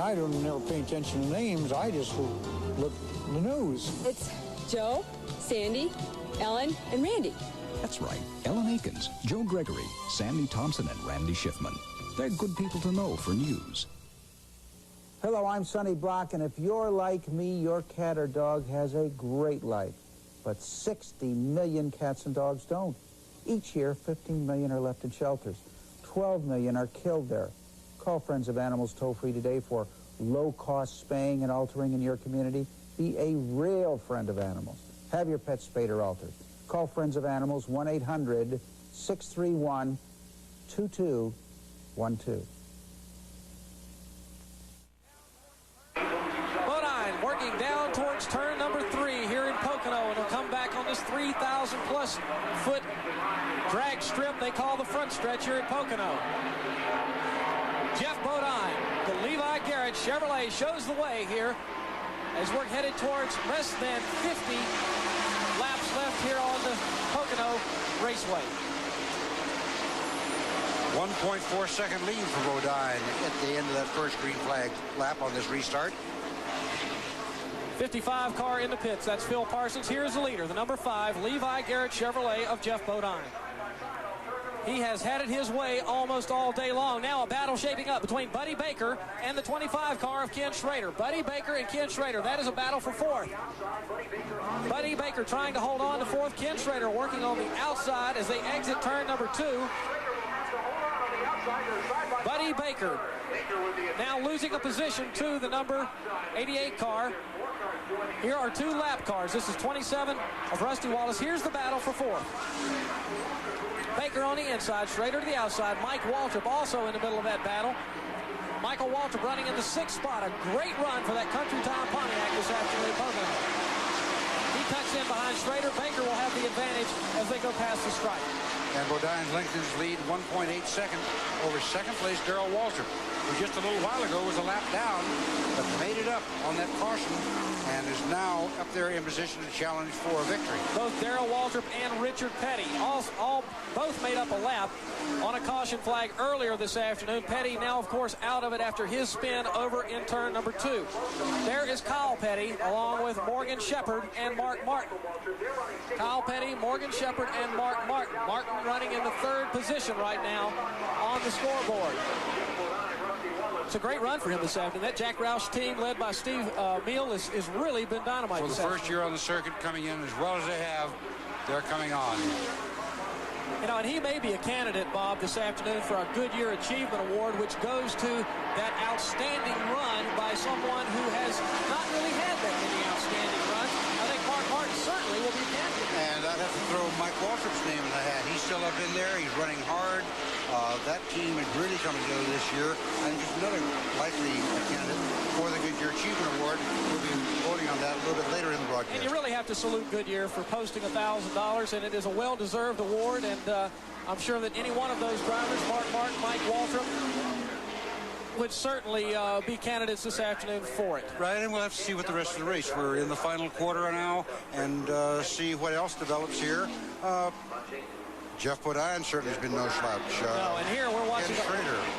Speaker 22: I don't never pay attention to names. I just look at the news.
Speaker 23: It's Joe, Sandy, Ellen, and Randy.
Speaker 19: That's right. Ellen Akins, Joe Gregory, Sandy Thompson, and Randy Schiffman. They're good people to know for news.
Speaker 24: Hello, I'm Sonny Brock, and if you're like me, your cat or dog has a great life. But 60 million cats and dogs don't. Each year, 15 million are left in shelters. 12 million are killed there. Call Friends of Animals toll-free today for low-cost spaying and altering in your community. Be a real friend of animals. Have your pet spayed or altered. Call Friends of Animals, 1-800-631-2212.
Speaker 1: Working down towards turn number 3 here in Pocono, and he'll come back on this 3,000-plus foot drag strip they call the front stretch here at Pocono. Jeff Bodine, the Levi Garrett Chevrolet, shows the way here as we're headed towards less than 50 laps left here on the Pocono Raceway.
Speaker 2: 1.4-second lead for Bodine at the end of that first green flag lap on this restart.
Speaker 1: 55 car in the pits. That's Phil Parsons. Here's the leader, the number 5, Levi Garrett Chevrolet of Jeff Bodine. He has had it his way almost all day long. Now a battle shaping up between Buddy Baker and the 25 car of Ken Schrader. Buddy Baker and Ken Schrader. That is a battle for 4th. Buddy Baker trying to hold on to 4th. Ken Schrader working on the outside as they exit turn number 2. Buddy Baker now losing a position to the number 88 car. Here are 2 lap cars. This is 27 of Rusty Wallace. Here's the battle for 4th. Baker on the inside, Schrader to the outside. Mike Waltrip also in the middle of that battle. Michael Waltrip running in the 6th spot. A great run for that Country Town Pontiac this afternoon. He tucks in behind Schrader. Baker will have the advantage as they go past the stripe.
Speaker 2: And Bodine lengthens his lead 1.8 seconds over second place Darrell Waltrip, who just a little while ago was a lap down, but made it up on that caution and is now up there in position to challenge for a victory.
Speaker 1: Both Darrell Waltrip and Richard Petty both made up a lap on a caution flag earlier this afternoon. Petty now, of course, out of it after his spin over in turn number 2. There is Kyle Petty along with Morgan Shepherd and Mark Martin. Kyle Petty, Morgan Shepherd, and Mark Martin. Martin running in the 3rd position right now on the scoreboard. It's a great run for him this afternoon. That Jack Roush team led by Steve Meal has really been dynamite.
Speaker 2: For the first year on the circuit, coming in as well as they have, they're coming on.
Speaker 1: You know, and he may be a candidate, Bob, this afternoon for a Goodyear Achievement Award, which goes to that outstanding run by someone who has not really had that many outstanding runs. I think Mark Martin certainly will be a candidate.
Speaker 2: And I'd have to throw Mike Waltrip's name in the hat. He's still up in there. He's running hard. That team is really coming together this year. I think it's another likely candidate for the Goodyear Achievement Award. We'll be voting on that a little bit later in the broadcast.
Speaker 1: And you really have to salute Goodyear for posting $1,000, and it is a well-deserved award. And I'm sure that any one of those drivers, Mark Martin, Mike Waltrip, would certainly be candidates this afternoon for it.
Speaker 2: Right, and we'll have to see what the rest of the race. We're in the final quarter now, and see what else develops here. Jeff Bodine certainly has been no slouch.
Speaker 1: No, and here we're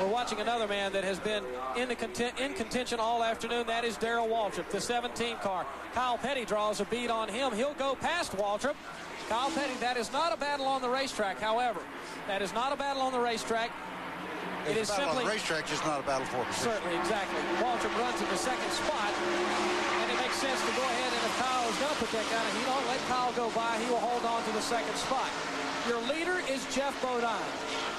Speaker 1: watching another man that has been in contention all afternoon. That is Darrell Waltrip, the 17 car. Kyle Petty draws a bead on him. He'll go past Waltrip. Kyle Petty, that is not a battle on the racetrack, however. That is not a battle on the racetrack. It is simply
Speaker 2: on the racetrack, just not a battle for position.
Speaker 1: Certainly, exactly. Waltrip runs in the 2nd spot, and it makes sense to go ahead, and if Kyle is going to put that down, he don't let Kyle go by. He will hold on to the 2nd spot. Your leader is Jeff Bodine.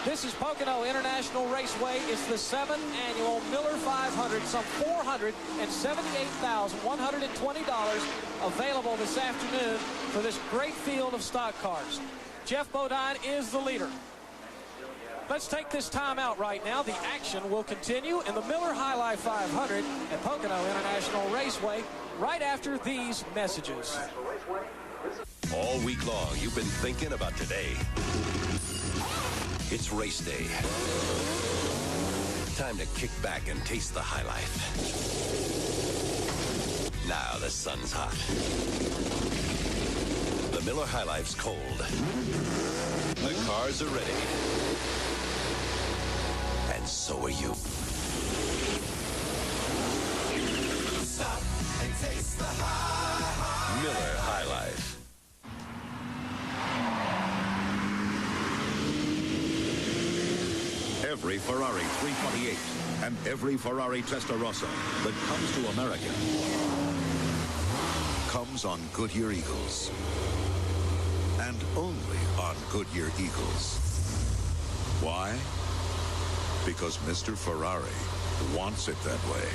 Speaker 1: This is Pocono International Raceway. It's the 7th annual Miller 500. Some $478,120 available this afternoon for this great field of stock cars. Jeff Bodine is the leader. Let's take this time out right now. The action will continue in the Miller High Life 500 at Pocono International Raceway right after these messages.
Speaker 3: All week long, you've been thinking about today. It's race day. Time to kick back and taste the high life. Now the sun's hot. The Miller High Life's cold. The cars are ready. And so are you. Stop and taste the high. Miller High Life.
Speaker 5: Every Ferrari 328 and every Ferrari Testarossa that comes to America comes on Goodyear Eagles. And only on Goodyear Eagles. Why? Because Mr. Ferrari wants it that way.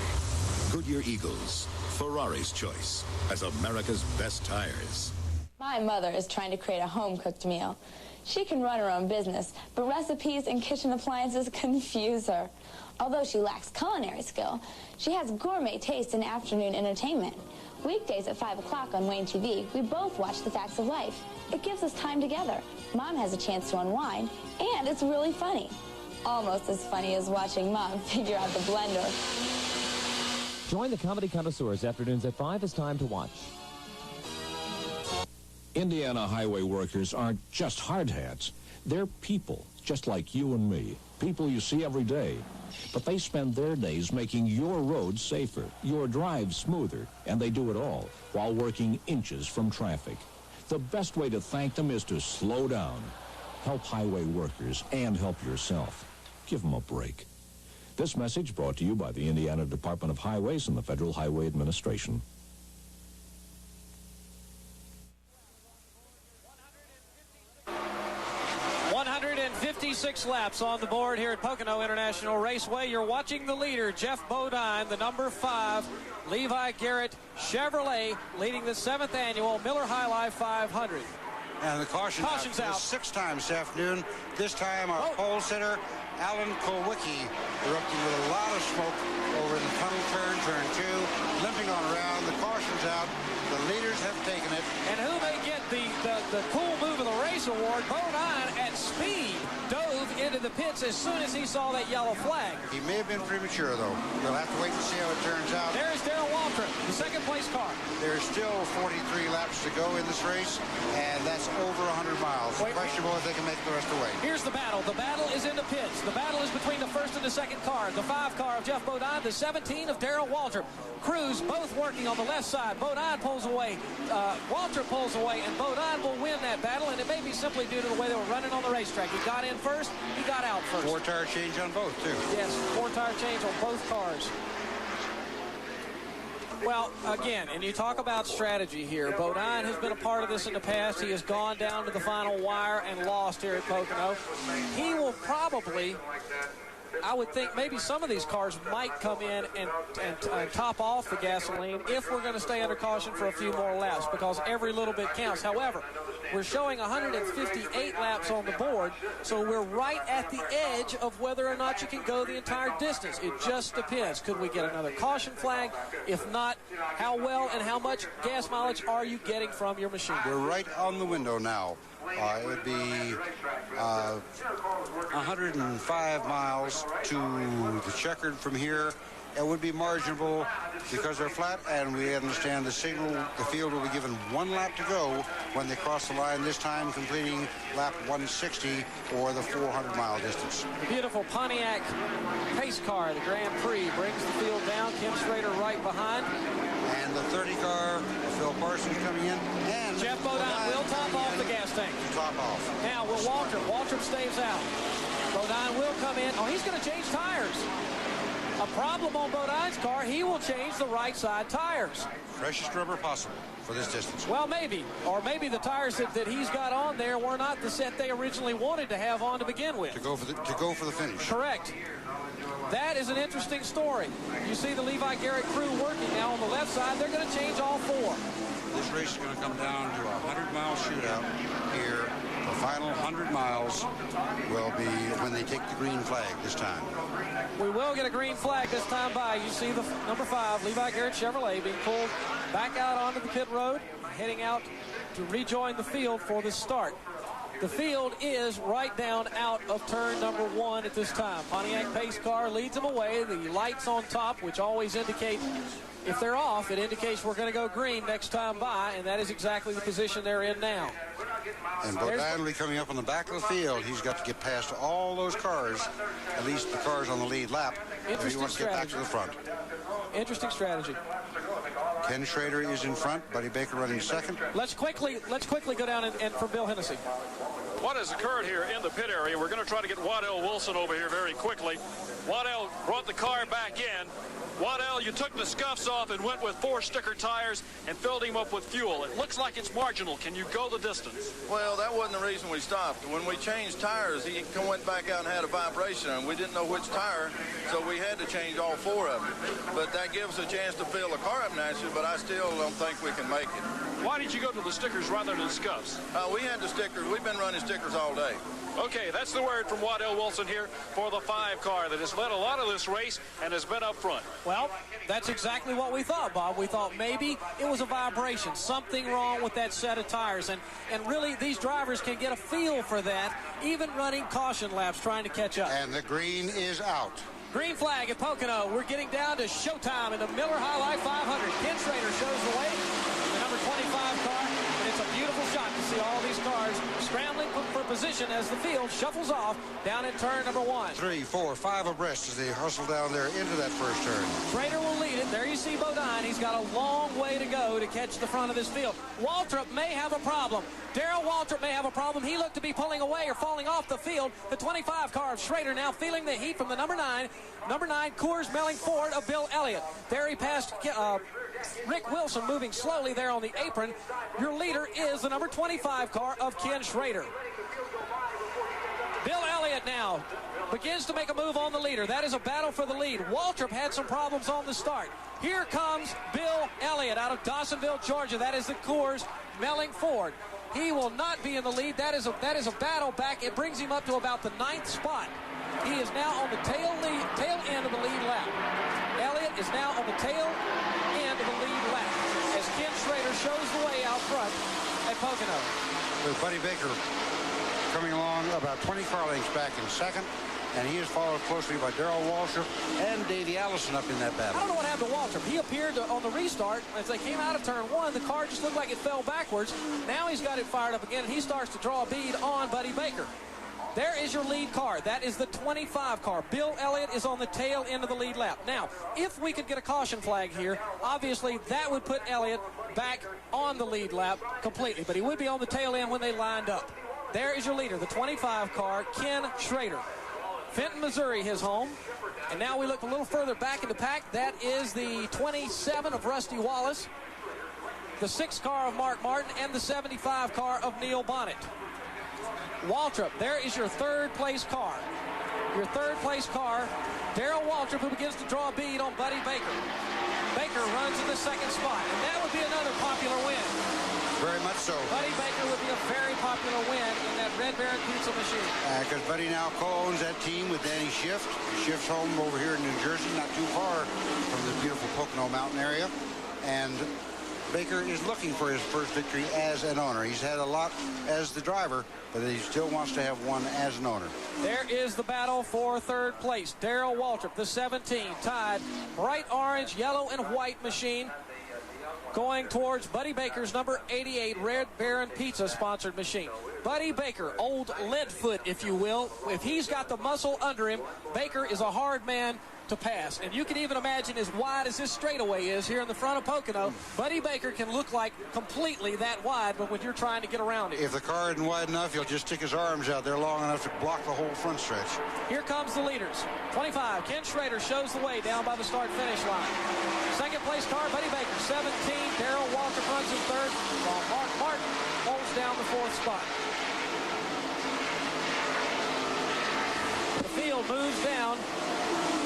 Speaker 5: Goodyear Eagles, Ferrari's choice as America's best tires.
Speaker 6: My mother is trying to create a home-cooked meal. She can run her own business, but recipes and kitchen appliances confuse her. Although she lacks culinary skill, she has gourmet taste in afternoon entertainment. Weekdays at 5 o'clock on Wayne TV, we both watch The Facts of Life. It gives us time together. Mom has a chance to unwind, and it's really funny. Almost as funny as watching Mom figure out the blender.
Speaker 17: Join the comedy connoisseurs afternoons at 5. It's time to watch.
Speaker 7: Indiana highway workers aren't just hard hats. They're people, just like you and me. people you see every day. But they spend their days making your roads safer, your drives smoother, and they do it all while working inches from traffic. The best way to thank them is to slow down. Help highway workers and help yourself. Give them a break. This message brought to you by the Indiana Department of Highways and the Federal Highway Administration.
Speaker 1: .56 laps on the board here at Pocono International Raceway. You're watching the leader, Jeff Bodine, the number 5, Levi Garrett Chevrolet, leading the 7th annual Miller High Life 500.
Speaker 2: And the caution's out. 6 times this afternoon. This time our pole sitter, Alan Kulwicki, erupting with a lot of smoke over in the tunnel turn 2, limping on around. The caution's out. The leaders have taken it.
Speaker 1: And who may get the cool move of the race award, Bodine at speed dove into the pits as soon as he saw that yellow flag.
Speaker 2: He may have been premature, though. We'll have to wait and see how it turns out.
Speaker 1: There's Darrell Waltrip, the second place car.
Speaker 2: There's still 43 laps to go in this race, and that's over 100 miles. Questionable if they can make the rest of the way.
Speaker 1: Here's the battle. The battle is in the pits. The battle is between the first and the second car. The 5 car of Jeff Bodine, the 17 of Darrell Waltrip. Crews both working on the left side. Bodine pulls away. Waltrip pulls away, and Bodine will win that battle, and it may be simply due to the way they were running on the racetrack. He got in first, he got out first.
Speaker 2: 4-tire change on both, too.
Speaker 1: Yes, 4-tire change on both cars. Well, again, and you talk about strategy here. Bodine has been a part of this in the past. He has gone down to the final wire and lost here at Pocono. He will probably, I would think maybe some of these cars might come in and top off the gasoline if we're going to stay under caution for a few more laps, because every little bit counts. However, we're showing 158 laps on the board, so we're right at the edge of whether or not you can go the entire distance. It just depends. Could we get another caution flag? If not, how well and how much gas mileage are you getting from your machine?
Speaker 2: We're right on the window now. It would be 105 miles to the checkered from here. It would be marginable because they're flat, and we understand the field will be given 1 lap to go when they cross the line, this time completing lap 160 or the 400-mile distance.
Speaker 1: The beautiful Pontiac pace car, the Grand Prix, brings the field down. Kim Schrader right behind.
Speaker 2: And the 30 car, Phil Parsons coming in. And
Speaker 1: Jeff Bodine will top off the gas tank.
Speaker 2: Top off.
Speaker 1: Now, will Waltrip. Waltrip stays out. Bodine will come in. Oh, he's going to change tires. A problem on Bodine's car, he will change the right side tires.
Speaker 2: Freshest rubber possible for this distance.
Speaker 1: Well, maybe. Or maybe the tires that he's got on there were not the set they originally wanted to have on to begin with.
Speaker 2: To go for the finish.
Speaker 1: Correct. That is an interesting story. You see the Levi Garrett crew working now on the left side. They're going to change all 4.
Speaker 2: This race is going to come down to a 100-mile shootout here. The final 100 miles will be when they take the green flag this time.
Speaker 1: We will get a green flag this time by. You see the number 5, Levi Garrett Chevrolet, being pulled back out onto the pit road, heading out to rejoin the field for the start. The field is right down out of turn number 1 at this time. Pontiac pace car leads them away. The lights on top, which always indicate if they're off, it indicates we're going to go green next time by, and that is exactly the position they're in now.
Speaker 2: And Bodine will be coming up on the back of the field. He's got to get past all those cars, at least the cars on the lead lap, if he wants to get back to the front.
Speaker 1: Interesting strategy.
Speaker 2: Ken Schrader is in front, Buddy Baker running second.
Speaker 1: Let's quickly go down and for Bill Hennessy.
Speaker 4: What has occurred here in the pit area? We're going to try to get Waddell Wilson over here very quickly. Waddell brought the car back in. Waddell, you took the scuffs off and went with 4 sticker tires and filled him up with fuel. It looks like it's marginal. Can you go the distance?
Speaker 9: Well, that wasn't the reason we stopped. When we changed tires, he went back out and had a vibration, and we didn't know which tire, so we had to change all 4 of them. But that gives us a chance to fill the car up naturally, but I still don't think we can make it.
Speaker 4: Why did you go to the stickers rather than scuffs?
Speaker 9: We had the stickers. We've been running stickers all day.
Speaker 4: Okay, that's the word from Waddell Wilson here for the 5 car that has led a lot of this race and has been up front.
Speaker 1: Well, that's exactly what we thought, Bob. We thought maybe it was a vibration, something wrong with that set of tires. And really, these drivers can get a feel for that, even running caution laps trying to catch up.
Speaker 2: And the green is out.
Speaker 1: Green flag at Pocono. We're getting down to showtime in the Miller High Life 500. Ken Schrader shows the way. The number 25 car. And it's a beautiful shot to see all these cars scrambling for position position as the field shuffles off down in turn number 1.
Speaker 2: 3, 4, 5 abreast as they hustle down there into that first turn.
Speaker 1: Schrader will lead it. There you see Bodine. He's got a long way to go to catch the front of this field. Waltrip may have a problem. Darrell Waltrip may have a problem. He looked to be pulling away or falling off the field. The 25 car of Schrader now feeling the heat from the number 9 Coors Melling Ford of Bill Elliott. There he passed Rick Wilson, moving slowly there on the apron. Your leader is the number 25 car of Ken Schrader. Bill Elliott now begins to make a move on the leader. That is a battle for the lead. Waltrip had some problems on the start. Here comes Bill Elliott out of Dawsonville, Georgia. That is the Coors Melling Ford. He will not be in the lead. That is a battle back. It brings him up to about the 9th spot. He is now on the tail end of the lead lap. Elliott is now on the tail end of the lead lap as Ken Schrader shows the way out front at Pocono.
Speaker 2: With Buddy Baker coming along about 20 car lengths back in second, and he is followed closely by Darrell Waltrip and Davey Allison up in that battle.
Speaker 1: I don't know what happened to Waltrip. He appeared on the restart as they came out of turn 1. The car just looked like it fell backwards. Now he's got it fired up again, and he starts to draw a bead on Buddy Baker. There is your lead car. That is the 25 car. Bill Elliott is on the tail end of the lead lap. Now, if we could get a caution flag here, obviously that would put Elliott back on the lead lap completely, but he would be on the tail end when they lined up. There is your leader, the 25 car, Ken Schrader. Fenton, Missouri, his home. And now we look a little further back in the pack. That is the 27 of Rusty Wallace, the 6 car of Mark Martin, and the 75 car of Neil Bonnet. Waltrip, there is your third place car. Your third place car, Darrell Waltrip, who begins to draw a bead on Buddy Baker. Baker runs in the 2nd spot, and that would be another popular win.
Speaker 2: Very much so.
Speaker 1: Buddy Baker would be a very popular win in that Red Baron Pizza machine.
Speaker 2: Because Buddy now co-owns that team with Danny Schiff. Schiff's home over here in New Jersey, not too far from the beautiful Pocono Mountain area. And Baker is looking for his first victory as an owner. He's had a lot as the driver, but he still wants to have one as an owner.
Speaker 1: There is the battle for third place. Darrell Waltrip, the 17, tied bright orange, yellow, and white machine, going towards Buddy Baker's number 88 Red Baron Pizza sponsored machine. Buddy Baker, old Leadfoot, if you will. If he's got the muscle under him, Baker is a hard man to pass. And you can even imagine as wide as this straightaway is here in the front of Pocono, Buddy Baker can look like completely that wide, but when you're trying to get around it.
Speaker 2: If the car isn't wide enough, he'll just stick his arms out there long enough to block the whole front stretch.
Speaker 1: Here comes the leaders. 25, Ken Schrader shows the way down by the start-finish line. 2nd place car, Buddy Baker. 17, Darrell Waltrip runs in 3rd, while Mark Martin holds down the 4th spot. The field moves down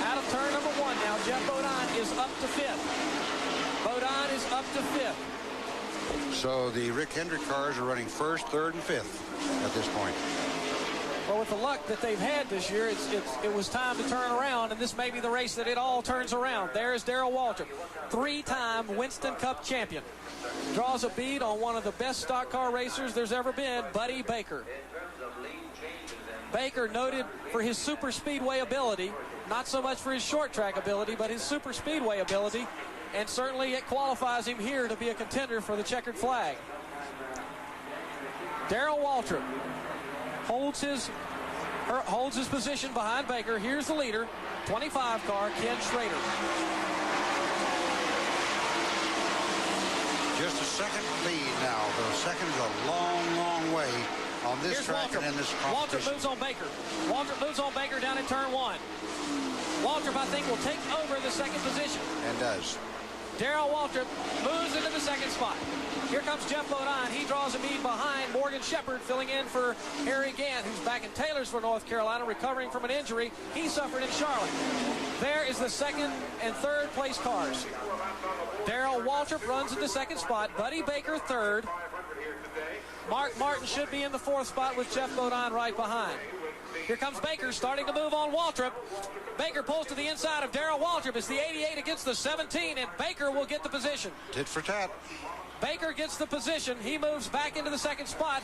Speaker 1: out of turn number 1 now. Jeff Bodine is up to 5th. Bodine is up to 5th.
Speaker 2: So the Rick Hendrick cars are running 1st, 3rd, and 5th at this point.
Speaker 1: Well, with the luck that they've had this year, it was time to turn around, and this may be the race that it all turns around. There's Darrell Waltrip, 3-time Winston Cup champion. Draws a bead on one of the best stock car racers there's ever been, Buddy Baker. Baker noted for his super speedway ability, not so much for his short track ability, but his super speedway ability, and certainly it qualifies him here to be a contender for the checkered flag. Darrell Waltrip holds his position behind Baker. Here's the leader, 25 car, Ken Schrader.
Speaker 2: Just a second lead now. The second is a long, long way on this
Speaker 1: Here's
Speaker 2: track
Speaker 1: Waltrip.
Speaker 2: and in this
Speaker 1: Waltrip
Speaker 2: competition.
Speaker 1: moves on Baker. Waltrip moves on Baker down in turn 1. Waltrip, I think, will take over the 2nd position.
Speaker 2: And does.
Speaker 1: Darrell Waltrip moves into the 2nd spot. Here comes Jeff Bodine. He draws a bead behind Morgan Shepherd, filling in for Harry Gant, who's back in Taylorsville, North Carolina, recovering from an injury he suffered in Charlotte. There is the 2nd and 3rd place cars. Darrell Waltrip runs in the 2nd spot. Buddy Baker 3rd. Mark Martin should be in the 4th spot with Jeff Bodine right behind. Here comes Baker starting to move on Waltrip. Baker pulls to the inside of Darrell Waltrip. It's the 88 against the 17, and Baker will get the position.
Speaker 2: Tit for tat.
Speaker 1: Baker gets the position. He moves back into the 2nd spot.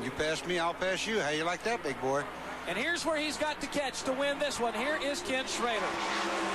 Speaker 2: You pass me, I'll pass you. How you like that, big boy?
Speaker 1: And here's where he's got to catch to win this one. Here is Ken Schrader.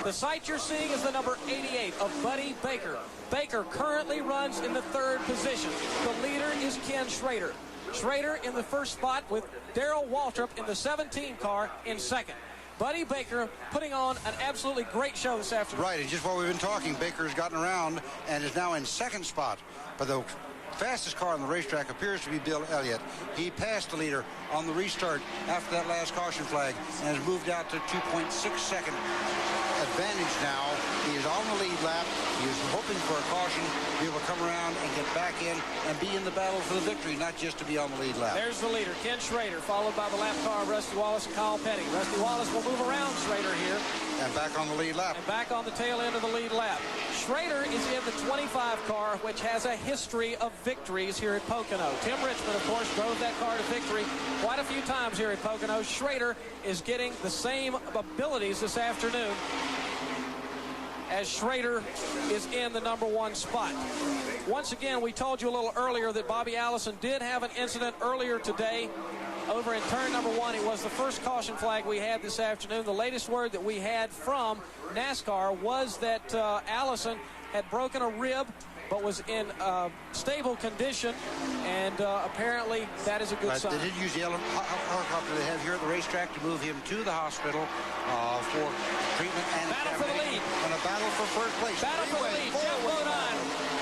Speaker 1: The sight you're seeing is the number 88 of Buddy Baker. Baker currently runs in the 3rd position. The leader is Ken Schrader. Schrader in the first spot with Darrell Waltrip in the 17 car in second. Buddy Baker putting on an absolutely great show this afternoon.
Speaker 2: Right, it's just what we've been talking. Baker's gotten around and is now in second spot. But the fastest car on the racetrack appears to be Bill Elliott. He passed the leader on the restart after that last caution flag and has moved out to 2.6 second advantage now. He is on the lead lap. He is hoping for a caution, be able to come around and get back in and be in the battle for the victory, not just to be on the lead lap.
Speaker 1: There's the leader, Ken Schrader, followed by the lap car of Rusty Wallace and Kyle Petty. Rusty Wallace will move around Schrader here.
Speaker 2: And back on the lead lap.
Speaker 1: And back on the tail end of the lead lap. Schrader is in the 25 car, which has a history of victories here at Pocono. Tim Richmond, of course, drove that car to victory quite a few times here at Pocono. Schrader is getting the same abilities this afternoon as Schrader is in the number 1 spot. Once again, we told you a little earlier that Bobby Allison did have an incident earlier today over in turn number 1. It was the first caution flag we had this afternoon. The latest word that we had from NASCAR was that Allison had broken a rib but was in stable condition, and apparently that is a good sign.
Speaker 2: They did use the helicopter they have here at the racetrack to move him to the hospital for treatment and
Speaker 1: battle for the lead.
Speaker 2: And a battle for first place.
Speaker 1: Battle for the lead.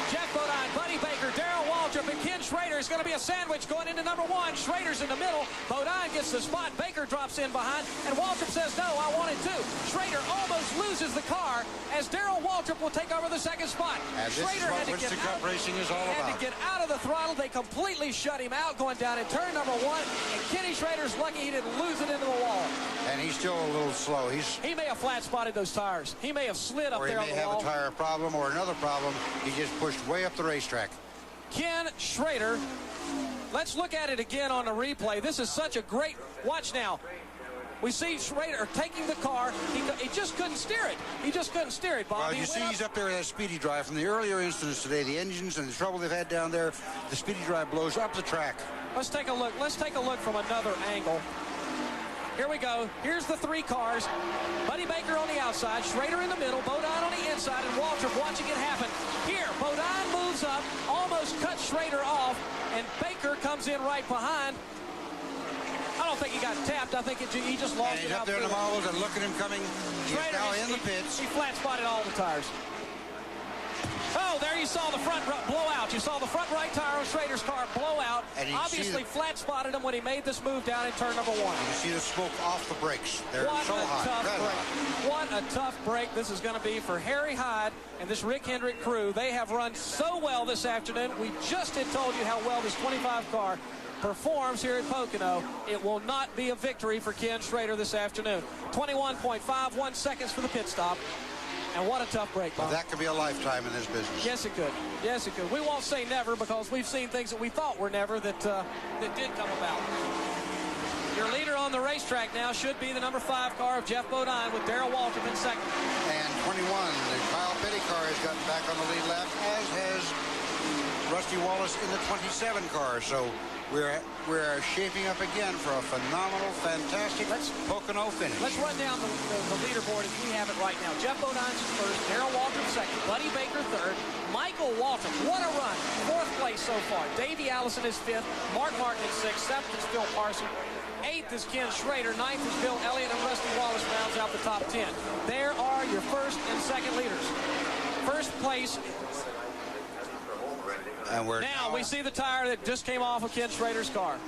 Speaker 1: Jeff Bodine, Buddy Baker, Darrell Waltrip, and Ken Schrader. Is going to be a sandwich going into number 1. Schrader's in the middle. Bodine gets the spot. Baker drops in behind, and Waltrip says, no, I want it too. Schrader almost loses the car as Darrell Waltrip will take over the second spot.
Speaker 2: And
Speaker 1: Schrader
Speaker 2: had to get out. Racing is all
Speaker 1: had
Speaker 2: about.
Speaker 1: to get out of the throttle. They completely shut him out going down in turn number 1, and Kenny Schrader's lucky he didn't lose it into the wall.
Speaker 2: And he's still a little slow.
Speaker 1: He may have flat spotted those tires. He may have slid up there on the wall.
Speaker 2: Or he may have a tire problem or another problem. He just pushed way up the racetrack.
Speaker 1: Ken Schrader. Let's look at it again on the replay. This is such a great watch now. We see Schrader taking the car. He just couldn't steer it. He just couldn't steer it, Bob.
Speaker 2: Well, you see he's up there in that speedy drive. From the earlier incidents today, the engines and the trouble they've had down there, the speedy drive blows up the track.
Speaker 1: Let's take a look. Let's take a look from another angle. Here we go. Here's the 3 cars. Buddy Baker on the outside, Schrader in the middle, Bodine on the inside, and Waltrip watching it happen. Here, Bodine moves up, almost cuts Schrader off, and Baker comes in right behind. I don't think he got tapped. I think he just lost it.
Speaker 2: He's up there in the marbles, and look at him coming. He's now in the pits.
Speaker 1: He flat spotted all the tires. Oh, there you saw the front blowout. You saw the front right tire on Schrader's car blow out. Obviously flat spotted him when he made this move down in turn number 1.
Speaker 2: You see the smoke off the brakes. They're so hot.
Speaker 1: What a tough break this is going to be for Harry Hyde and this Rick Hendrick crew. They have run so well this afternoon. We just had told you how well this 25 car performs here at Pocono. It will not be a victory for Ken Schrader this afternoon. 21.51 seconds for the pit stop. And what a tough break, Bob.
Speaker 2: Well, that could be a lifetime in this business.
Speaker 1: Yes, it could. Yes, it could. We won't say never because we've seen things that we thought were never that did come about. Your leader on the racetrack now should be the number 5 car of Jeff Bodine with Darrell Waltrip in second.
Speaker 2: And 21, the Kyle Petty car has gotten back on the lead lap, as has Rusty Wallace in the 27 car. So we're shaping up again for a phenomenal, fantastic Pocono finish.
Speaker 1: Let's run down the leaderboard as we have it right now. Jeff Bodine's first, Darrell Waltrip second, Buddy Baker third, Michael Waltrip, what a run, 4th place so far. Davey Allison is 5th, Mark Martin is 6th, 7th is Phil Parson, 8th is Ken Schrader, 9th is Bill Elliott, and Rusty Wallace rounds out the top 10. There are your first and second leaders. First place.
Speaker 2: And
Speaker 1: now we see the tire that just came off of Ken Schrader's car.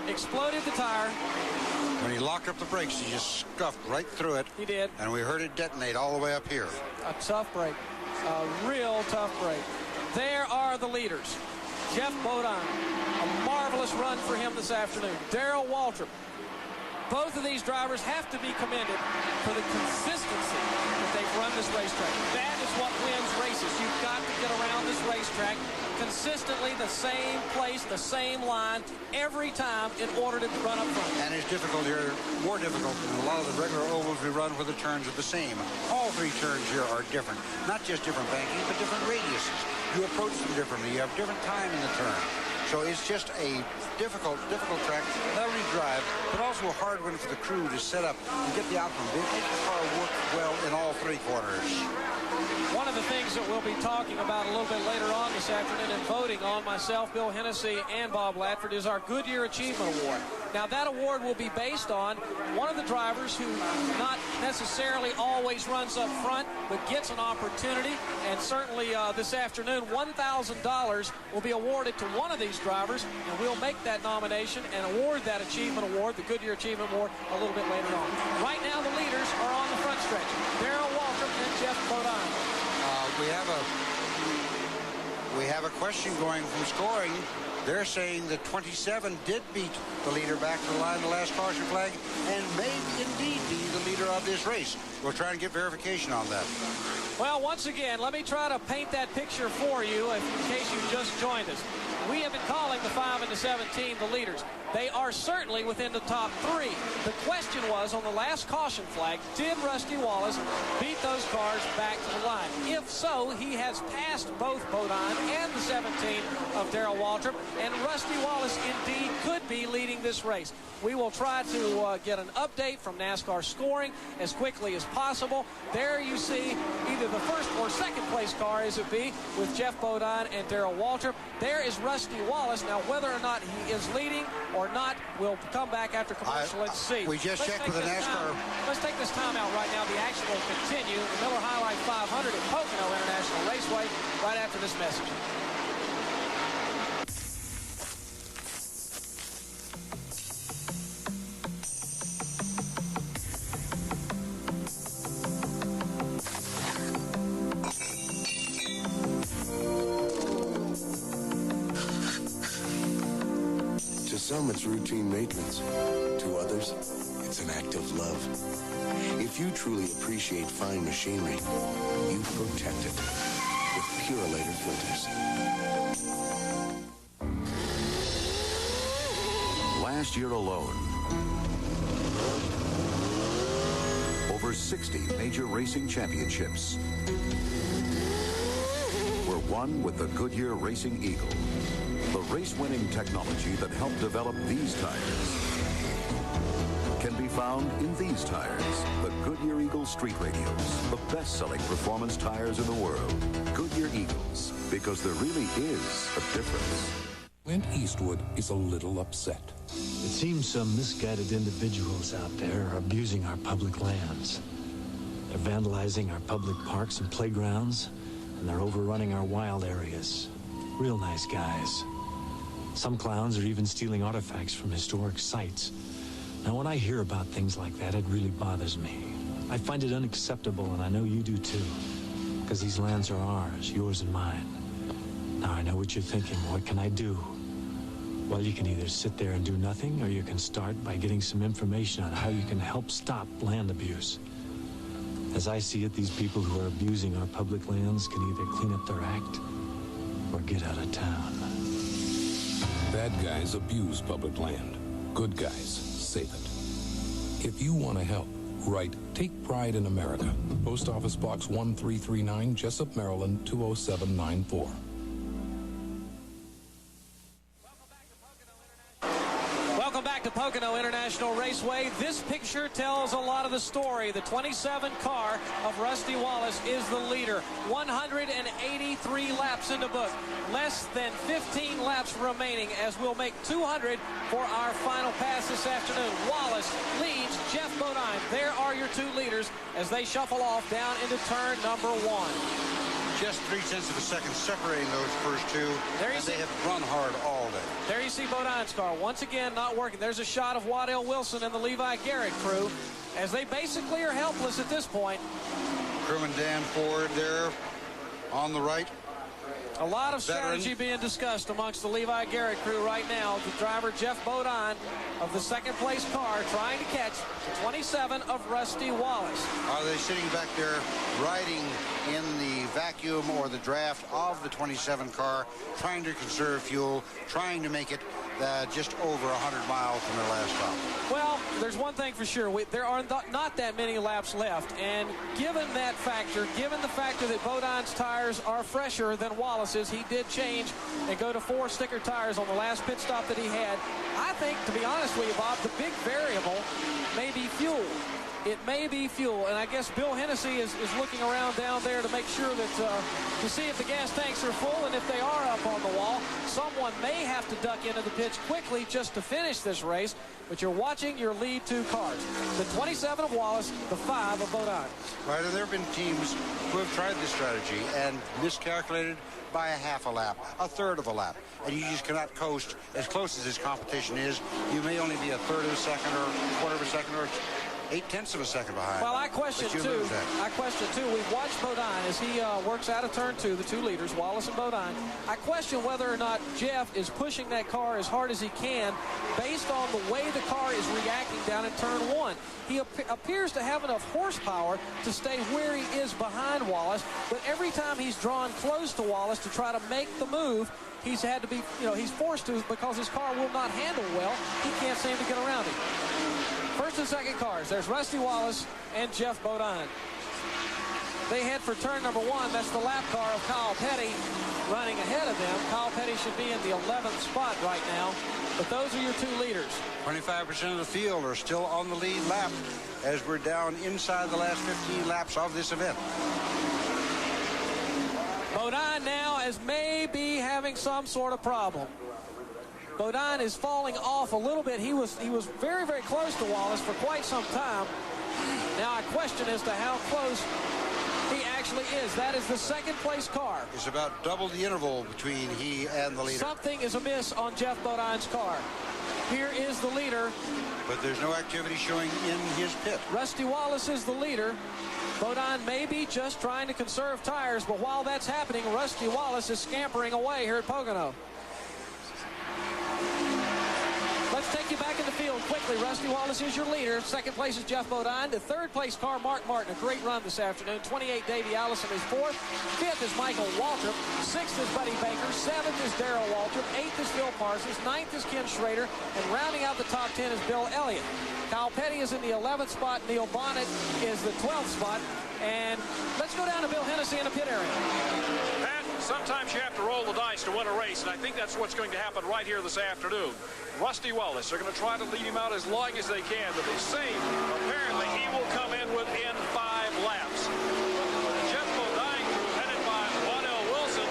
Speaker 1: Exploded the tire.
Speaker 2: When he locked up the brakes, he just scuffed right through it.
Speaker 1: He did.
Speaker 2: And we heard it detonate all the way up here.
Speaker 1: A tough break. A real tough break. There are the leaders. Jeff Bodine. A marvelous run for him this afternoon. Darrell Waltrip. Both of these drivers have to be commended for the consistency that they've run this racetrack. That is what wins races. You've got to get around this racetrack consistently, the same place, the same line, every time in order to run up front.
Speaker 2: And it's difficult here, more difficult than a lot of the regular ovals we run where the turns are the same. All 3 turns here are different. Not just different banking, but different radiuses. You approach them differently. You have different time in the turn. So it's just a difficult track, not only drive, but also a hard one for the crew to set up and get the outcome. They make the car work well in all 3 corners.
Speaker 1: One of the things that we'll be talking about a little bit later on this afternoon in voting on myself, Bill Hennessy, and Bob Latford is our Goodyear Achievement Award. Now, that award will be based on one of the drivers who not necessarily always runs up front, but gets an opportunity. And certainly this afternoon, $1,000 will be awarded to one of these drivers, and we'll make that nomination and award that Achievement Award, the Goodyear Achievement Award, a little bit later on. Right now, the leaders are on the front stretch. Darrell Waltrip and Jeff Bodine.
Speaker 2: We have a question going from scoring. They're saying that 27 did beat the leader back to the line, the last caution flag, and may indeed be the leader of this race. We'll try and get verification on that.
Speaker 1: Well, once again, let me try to paint that picture for you in case you just joined us. We have been calling the 5 and the 17 the leaders. They are certainly within the top 3. The question was, on the last caution flag, did Rusty Wallace beat those cars back to the line? If so, he has passed both Bodine and the 17 of Darrell Waltrip, and Rusty Wallace indeed could be leading this race. We will try to get an update from NASCAR scoring as quickly as possible. There you see either the first or second place car, as it be, with Jeff Bodine and Darrell Waltrip. There is Rusty Wallace. Now, whether or not he is leading or not, we'll come back after commercial and see.
Speaker 2: We just checked with the NASCAR.
Speaker 1: Let's take this timeout right now. The action will continue. The Miller High Life 500 at Pocono International Raceway right after this message.
Speaker 3: To some, it's routine maintenance. To others, it's an act of love. If you truly appreciate fine machinery, you protect it with Purolator filters.
Speaker 5: Last year alone, over 60 major racing championships were won with the Goodyear Racing Eagle. The race-winning technology that helped develop these tires can be found in these tires, the Goodyear Eagle Street Radios, the best-selling performance tires in the world. Goodyear Eagles, because there really is a difference.
Speaker 8: Clint Eastwood is a little upset.
Speaker 10: It seems some misguided individuals out there are abusing our public lands. They're vandalizing our public parks and playgrounds, and they're overrunning our wild areas. Real nice guys. Some clowns are even stealing artifacts from historic sites. Now, when I hear about things like that, it really bothers me. I find it unacceptable, and I know you do too. Because these lands are ours, yours and mine. Now, I know what you're thinking. What can I do? Well, you can either sit there and do nothing, or you can start by getting some information on how you can help stop land abuse. As I see it, these people who are abusing our public lands can either clean up their act or get out of town.
Speaker 8: Bad guys abuse public land. Good guys save it. If you want to help, write Take Pride in America. Post Office Box 1339, Jessup, Maryland 20794.
Speaker 1: Welcome back to Pocono International Raceway. This picture tells a lot of the story. The 27 car of Rusty Wallace is the leader. 183 laps in the book. Less than 15 laps remaining as we'll make 200 for our final pass this afternoon. Wallace leads Jeff Bodine. There are your two leaders as they shuffle off down into turn number 1.
Speaker 2: Just 0.3 of a second separating those first two.
Speaker 1: There you see.
Speaker 2: They have run hard all day.
Speaker 1: There you see Bodine's car once again not working. There's a shot of Waddell Wilson and the Levi Garrett crew as they basically are helpless at this point.
Speaker 2: Crewman Dan Ford there on the right.
Speaker 1: A lot of strategy being discussed amongst the Levi Garrett crew right now. The driver, Jeff Bodine, of the second place car, trying to catch the 27 of Rusty Wallace.
Speaker 2: Are they sitting back there riding in the vacuum or the draft of the 27 car, trying to conserve fuel, trying to make it just over 100 miles from their last stop?
Speaker 1: Well, there's one thing for sure. There are not that many laps left. And given that factor, given the factor that Bodine's tires are fresher than Wallace's, he did change and go to 4 sticker tires on the last pit stop that he had. I think, to be honest with you, Bob, the big variable may be fuel. it may be fuel. And I guess Bill Hennessy is looking around down there to make sure that, to see if the gas tanks are full, and if they are up on the wall, someone may have to duck into the pits quickly just to finish this race. But you're watching your lead 2 cars. The 27 of Wallace, the 5 of Bodine.
Speaker 2: Right, and there have been teams who have tried this strategy and miscalculated by a half a lap, a third of a lap, and you just cannot coast as close as this competition is. You may only be a third of a second or quarter of a second or 0.8 of a second behind.
Speaker 1: Well, I question too. We've watched Bodine as he works out of turn 2, the 2 leaders, Wallace and Bodine. I question whether or not Jeff is pushing that car as hard as he can based on the way the car is reacting down in turn 1. He appears to have enough horsepower to stay where he is behind Wallace, but every time he's drawn close to Wallace to try to make the move, he's had to be, he's forced to because his car will not handle well. He can't seem to get around him. First and second cars. There's Rusty Wallace and Jeff Bodine. They head for turn number 1. That's the lap car of Kyle Petty running ahead of them. Kyle Petty should be in the 11th spot right now. But those are your 2 leaders.
Speaker 2: 25% of the field are still on the lead lap as we're down inside the last 15 laps of this event.
Speaker 1: Bodine now is maybe having some sort of problem. Bodine is falling off a little bit. He was very, very close to Wallace for quite some time. Now I question as to how close he actually is. That is the second place car.
Speaker 2: It's about double the interval between he and the leader.
Speaker 1: Something is amiss on Jeff Bodine's car. Here is the leader.
Speaker 2: But there's no activity showing in his pit.
Speaker 1: Rusty Wallace is the leader. Bodine may be just trying to conserve tires, but while that's happening, Rusty Wallace is scampering away here at Pocono. Let's take you back in the field quickly. Rusty Wallace is your leader. Second place is Jeff Bodine. The third place car, Mark Martin. A great run this afternoon. 28, Davey Allison is 4th. 5th is Michael Waltrip. 6th is Buddy Baker. 7th is Darrell Waltrip. 8th is Phil Parsons. 9th is Ken Schrader. And rounding out the top 10 is Bill Elliott. Kyle Petty is in the 11th spot. Neil Bonnet is the 12th spot. And let's go down to Bill Hennessy in the pit area.
Speaker 4: Pat, sometimes you have to roll the dice to win a race, and I think that's what's going to happen right here this afternoon. Rusty Wallace, they're going to try to lead him out as long as they can, but they say apparently he will come in within 5 laps. Jeff Bodine crew headed by Juan L. Wilson.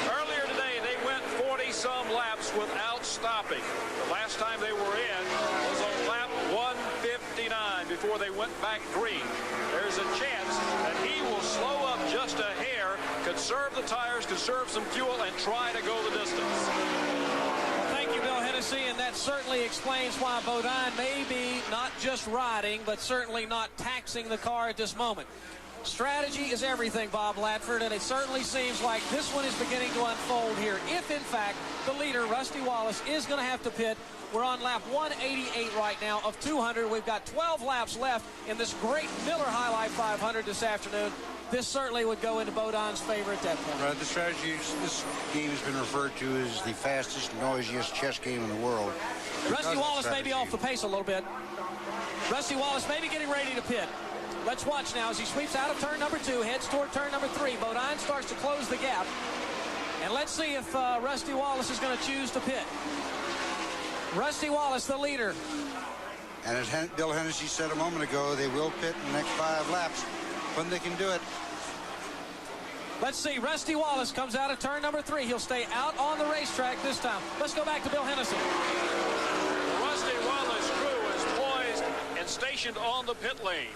Speaker 4: Earlier today, they went 40-some laps without stopping. The last time they were in was on lap 159 before they went back green. There's a chance that he will slow up just a hair, conserve the tires, conserve some fuel, and try to go the distance.
Speaker 1: Thank you, Bill Hennessy, and that certainly explains why Bodine may be not just riding, but certainly not taxing the car at this moment. Strategy is everything, Bob Latford, and it certainly seems like this one is beginning to unfold here. If, in fact, the leader, Rusty Wallace, is going to have to pit, we're on lap 188 right now of 200. We've got 12 laps left in this great Miller High Life 500 this afternoon. This certainly would go into Bodine's favor at that point.
Speaker 2: Right, the strategy, this game has been referred to as the fastest, noisiest chess game in the world.
Speaker 1: Rusty Wallace may be off the pace a little bit. Rusty Wallace may be getting ready to pit. Let's watch now as he sweeps out of turn number 2, heads toward turn number 3. Bodine starts to close the gap. And let's see if Rusty Wallace is going to choose to pit. Rusty Wallace, the leader.
Speaker 2: And as Bill Hennessy said a moment ago, they will pit in the next 5 laps when they can do it.
Speaker 1: Let's see. Rusty Wallace comes out of turn number 3. He'll stay out on the racetrack this time. Let's go back to Bill Hennessy.
Speaker 4: Rusty Wallace crew is poised and stationed on the pit lane.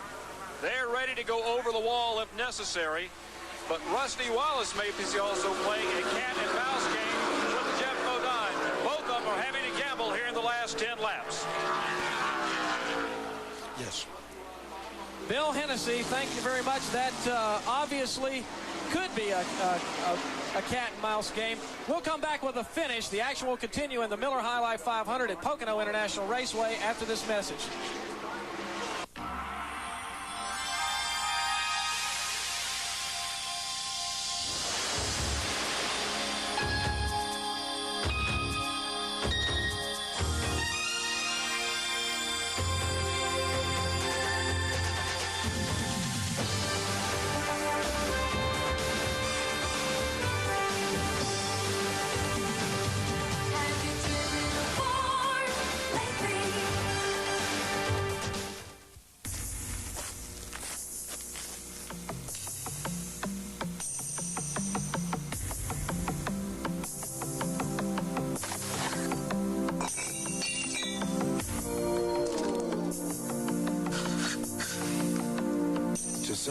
Speaker 4: They're ready to go over the wall if necessary. But Rusty Wallace may be also playing a cat and mouse game with Jeff Bodine. Both of them are having to gamble here in the last 10 laps.
Speaker 2: Yes.
Speaker 1: Bill Hennessy, thank you very much. That obviously could be a cat and mouse game. We'll come back with a finish. The action will continue in the Miller High Life 500 at Pocono International Raceway after this message.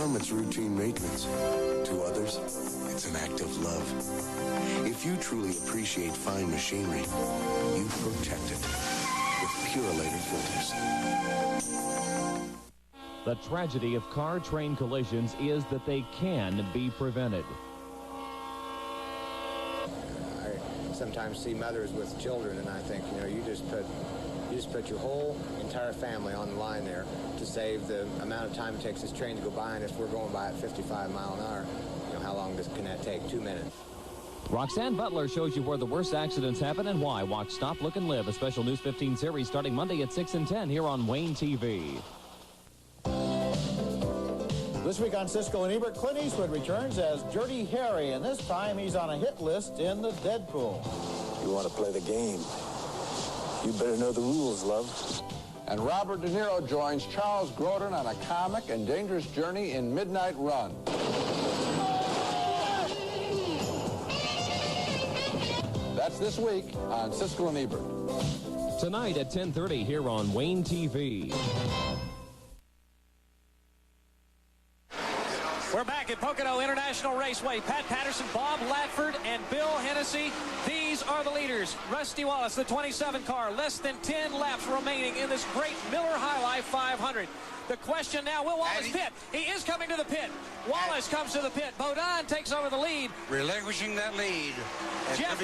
Speaker 3: some, it's routine maintenance. To others, it's an act of love. If you truly appreciate fine machinery, you protect it with Purolator filters.
Speaker 17: The tragedy of car-train collisions is that they can be prevented.
Speaker 11: I sometimes see mothers with children, and I think, you know, you just put your whole entire family on the line there to save the amount of time it takes this train to go by, and if we're going by at 55 miles an hour, you know, how long can that take? 2 minutes.
Speaker 17: Roxanne Butler shows you where the worst accidents happen and why. Watch Stop, Look, and Live, a special News 15 series starting Monday at 6 and 10 here on Wayne TV.
Speaker 12: This week on Siskel and Ebert, Clint Eastwood returns as Dirty Harry, and this time he's on a hit list in the Deadpool.
Speaker 13: You want to play the game? You better know the rules, love.
Speaker 15: And Robert De Niro joins Charles Grodin on a comic and dangerous journey in Midnight Run. That's this week on Siskel and Ebert.
Speaker 17: Tonight at 10:30 here on Wayne TV.
Speaker 1: We're back at Pocono International Raceway. Pat Patterson, Bob Latford, and Bill Hennessy. These are the leaders. Rusty Wallace, the 27 car, less than 10 laps remaining in this great Miller High Life 500. The question now, will Wallace pit? He is coming to the pit. Wallace comes to the pit. Bodine takes over the lead.
Speaker 2: Relinquishing that lead.
Speaker 1: Jeff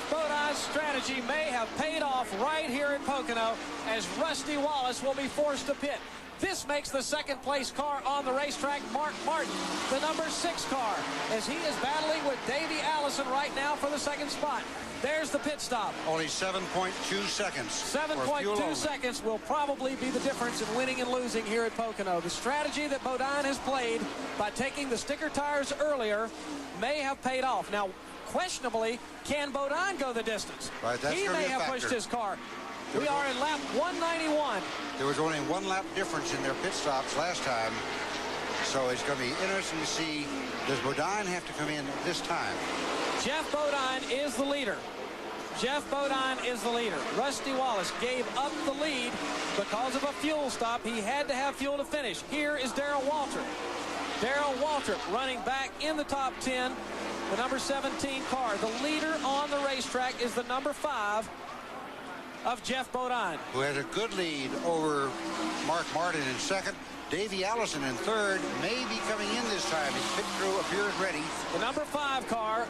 Speaker 1: Bodine's strategy may have paid off right here in Pocono as Rusty Wallace will be forced to pit. This makes the second place car on the racetrack, Mark Martin, the number 6 car, as he is battling with Davey Allison right now for the second spot. There's the pit stop.
Speaker 2: Only 7.2 seconds.
Speaker 1: 7.2 seconds will probably be the difference in winning and losing here at Pocono. The strategy that Bodine has played by taking the sticker tires earlier may have paid off. Now, questionably, can Bodine go the distance?
Speaker 2: Right, that's
Speaker 1: he may have pushed his car. We are in lap 191.
Speaker 2: There was only 1 lap difference in their pit stops last time. So it's going to be interesting to see, does Bodine have to come in this time?
Speaker 1: Jeff Bodine is the leader. Jeff Bodine is the leader. Rusty Wallace gave up the lead because of a fuel stop. He had to have fuel to finish. Here is Darrell Waltrip. Darrell Waltrip running back in the top 10, the number 17 car. The leader on the racetrack is the number 5 of Jeff Bodine,
Speaker 2: who has a good lead over Mark Martin in second. Davey Allison in third, may be coming in this time. His pit crew appears ready.
Speaker 1: The number 5 car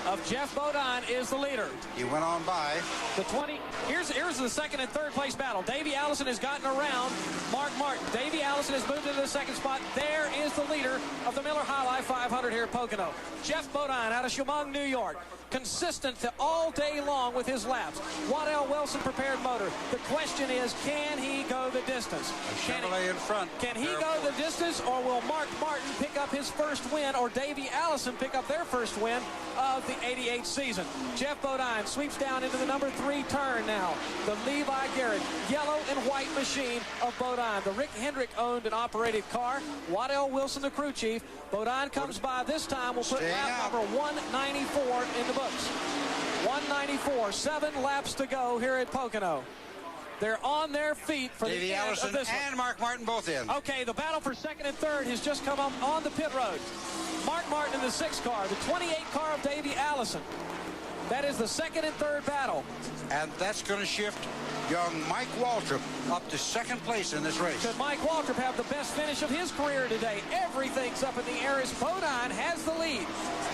Speaker 1: of Jeff Bodine is the leader.
Speaker 2: He went on by.
Speaker 1: The 20. Here's the second and third place battle. Davey Allison has gotten around Mark Martin. Davey Allison has moved into the second spot. There is the leader of the Miller High Life 500 here at Pocono. Jeff Bodine out of Chemung, New York. Consistent all day long with his laps. Waddell Wilson prepared motor. The question is, can he go the distance?
Speaker 2: Chevrolet in front.
Speaker 1: Can he go the distance, or will Mark Martin pick up his first win, or Davey Allison pick up their first win of the 88 season? Jeff Bodine sweeps down into the number 3 turn now. The Levi Garrett yellow and white machine of Bodine. The Rick Hendrick owned and operated car. Waddell Wilson, the crew chief. Bodine comes by this time. We'll put lap number 194 in the books. 194, 7 laps to go here at Pocono. They're on their feet for
Speaker 2: Davey
Speaker 1: the end
Speaker 2: Allison
Speaker 1: of this
Speaker 2: and Mark Martin both in.
Speaker 1: Okay, the battle for second and third has just come up on the pit road. Mark Martin in the 6 car, the 28 car of Davey Allison. That is the second and third battle.
Speaker 2: And that's going to shift young Mike Waltrip up to second place in this race.
Speaker 1: Could Mike Waltrip have the best finish of his career today? Everything's up in the air as Bodine has the lead.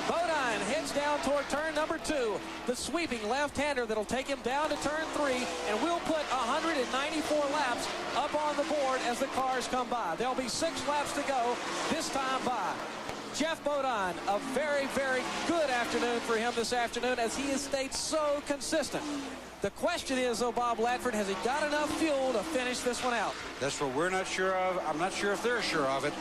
Speaker 1: Bodine heads down toward turn number 2. The sweeping left-hander that'll take him down to turn 3, and we'll put 194 laps up on the board as the cars come by. There'll be 6 laps to go this time by. Jeff Bodine, a very, very good afternoon for him this afternoon as he has stayed so consistent. The question is, though, Bob Latford, has he got enough fuel to finish this one out?
Speaker 2: That's what we're not sure of. I'm not sure if they're sure of it.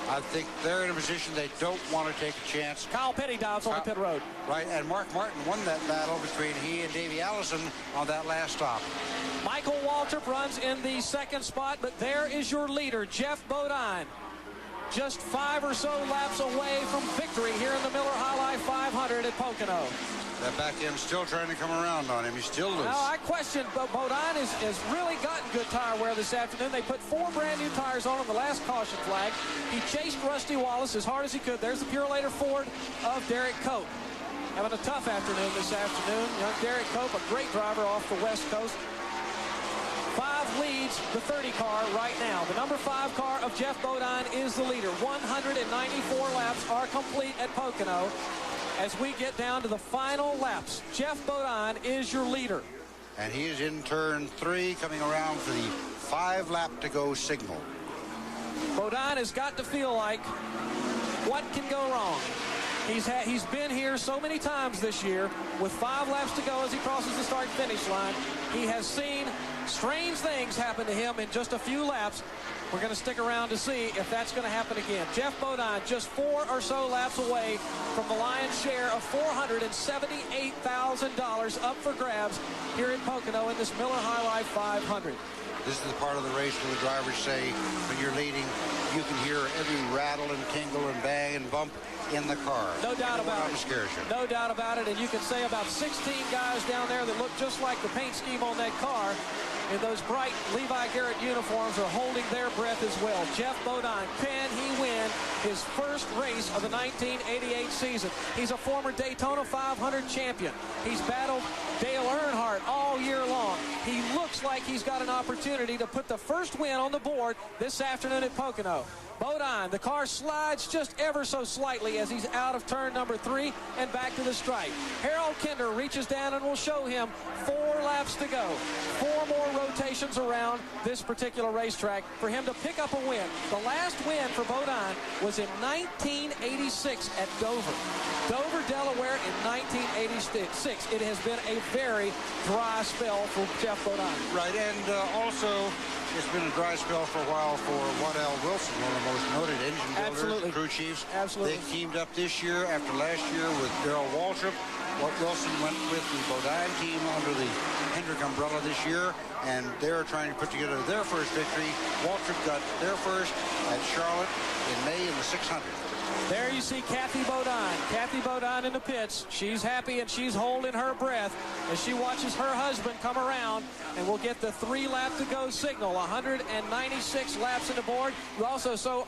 Speaker 2: I think they're in a position they don't want to take a chance.
Speaker 1: Kyle Petty dives on the pit road.
Speaker 2: Right, and Mark Martin won that battle between he and Davey Allison on that last stop.
Speaker 1: Michael Waltrip runs in the second spot, but there is your leader, Jeff Bodine. just 5 or so laps away from victory here in the Miller High Life 500 at Pocono.
Speaker 2: That back end still trying to come around on him. He's still loose.
Speaker 1: Now, I question, but Bodine has really gotten good tire wear this afternoon. They put 4 brand new tires on him the last caution flag. He chased Rusty Wallace as hard as he could. There's the Purelator Ford of Derek Cope. Having a tough afternoon this afternoon. Young Derek Cope, a great driver off the West Coast. 5 leads the 30 car right now. The number 5 car of Jeff Bodine is the leader. 194 laps are complete at Pocono. As we get down to the final laps, Jeff Bodine is your leader.
Speaker 2: And he is in turn 3, coming around for the 5 lap to go signal.
Speaker 1: Bodine has got to feel like, what can go wrong? He's been here so many times this year with 5 laps to go as he crosses the start-finish line. He has seen strange things happen to him in just a few laps. We're going to stick around to see if that's going to happen again. Jeff Bodine just 4 or so laps away from the lion's share of $478,000 up for grabs here at Pocono in this Miller High Life 500.
Speaker 2: This is the part of the race where the drivers say, when you're leading, you can hear every rattle and tingle and bang and bump in the car.
Speaker 1: No doubt about it.
Speaker 2: Scares you.
Speaker 1: No doubt about it. And you can say about 16 guys down there that look just like the paint scheme on that car in those bright Levi Garrett uniforms are holding their breath as well. Jeff Bodine, can he win his first race of the 1988 season? He's a former Daytona 500 champion. He's battled Dale Earnhardt all year long. He looks like he's got an opportunity to put the first win on the board this afternoon at Pocono. Bodine, the car slides just ever so slightly as he's out of turn number 3 and back to the stripe. Harold Kinder reaches down and will show him 4 laps to go. 4 more rotations around this particular racetrack for him to pick up a win. The last win for Bodine was in 1986 at Dover. Dover, Delaware in 1986. It has been a very dry spell for Jeff Bodine.
Speaker 2: Right, and also it's been a dry spell for a while for Waddell Wilson, one of the most noted engine builders, crew chiefs.
Speaker 1: Absolutely.
Speaker 2: They teamed up this year after last year with Darrell Waltrip. Wilson went with the Bodine team under the Hendrick umbrella this year, and they're trying to put together their first victory. Waltrip got their first at Charlotte in May in the 600.
Speaker 1: There you see Kathy Bodine. Kathy Bodine in the pits. She's happy and she's holding her breath as she watches her husband come around, and we'll get the 3 lap to go signal. 196 laps in the board. We also saw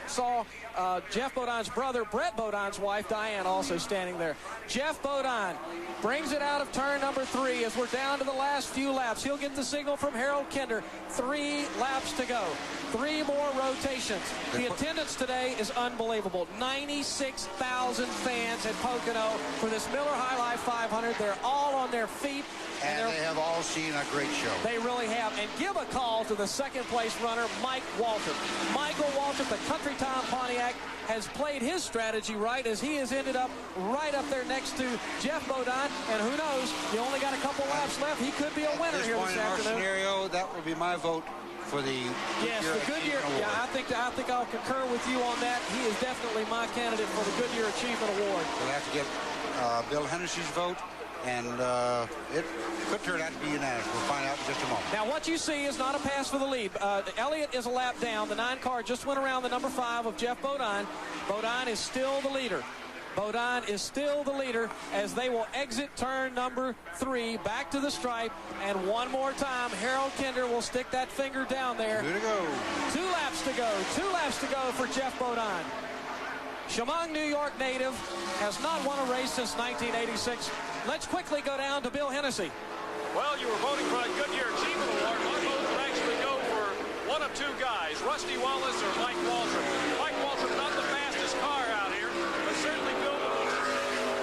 Speaker 1: Jeff Bodine's brother, Brett Bodine's wife, Diane, also standing there. Jeff Bodine brings it out of turn number 3 as we're down to the last few laps. He'll get the signal from Harold Kinder. 3 laps to go. 3 more rotations. The attendance today is unbelievable. 96,000 fans at Pocono for this Miller High Life 500. They're all on their feet.
Speaker 2: And they have all seen a great show.
Speaker 1: They really have. And give a call to the second place runner, Mike Waltrip. Michael Waltrip, the Country Town Pontiac, has played his strategy right as he has ended up right up there next to Jeff Bodine. And who knows, you only got a couple laps left. He could be a winner here this afternoon.
Speaker 2: In our scenario, that will be my vote for the
Speaker 1: Goodyear. Yeah, I think I'll concur with you on that. He is definitely my candidate for the Goodyear Achievement Award.
Speaker 2: We'll have to get Bill Hennessy's vote, and it could turn out to be unanimous. We'll find out in just a moment.
Speaker 1: Now, what you see is not a pass for the lead. Elliott is a lap down. The 9 car just went around the number 5 of Jeff Bodine. Bodine is still the leader. Bodine is still the leader as they will exit turn number 3 back to the stripe. And one more time, Harold Kinder will stick that finger down there.
Speaker 2: Good to go.
Speaker 1: 2 laps to go. 2 laps to go for Jeff Bodine. Chemung, New York native, has not won a race since 1986. Let's quickly go down to Bill Hennessy.
Speaker 4: Well, you were voting for a Goodyear Achievement Award. My vote would actually go for one of 2 guys, Rusty Wallace or Mike Waltrip. Mike Waltrip, not the fastest car out here, but certainly Bill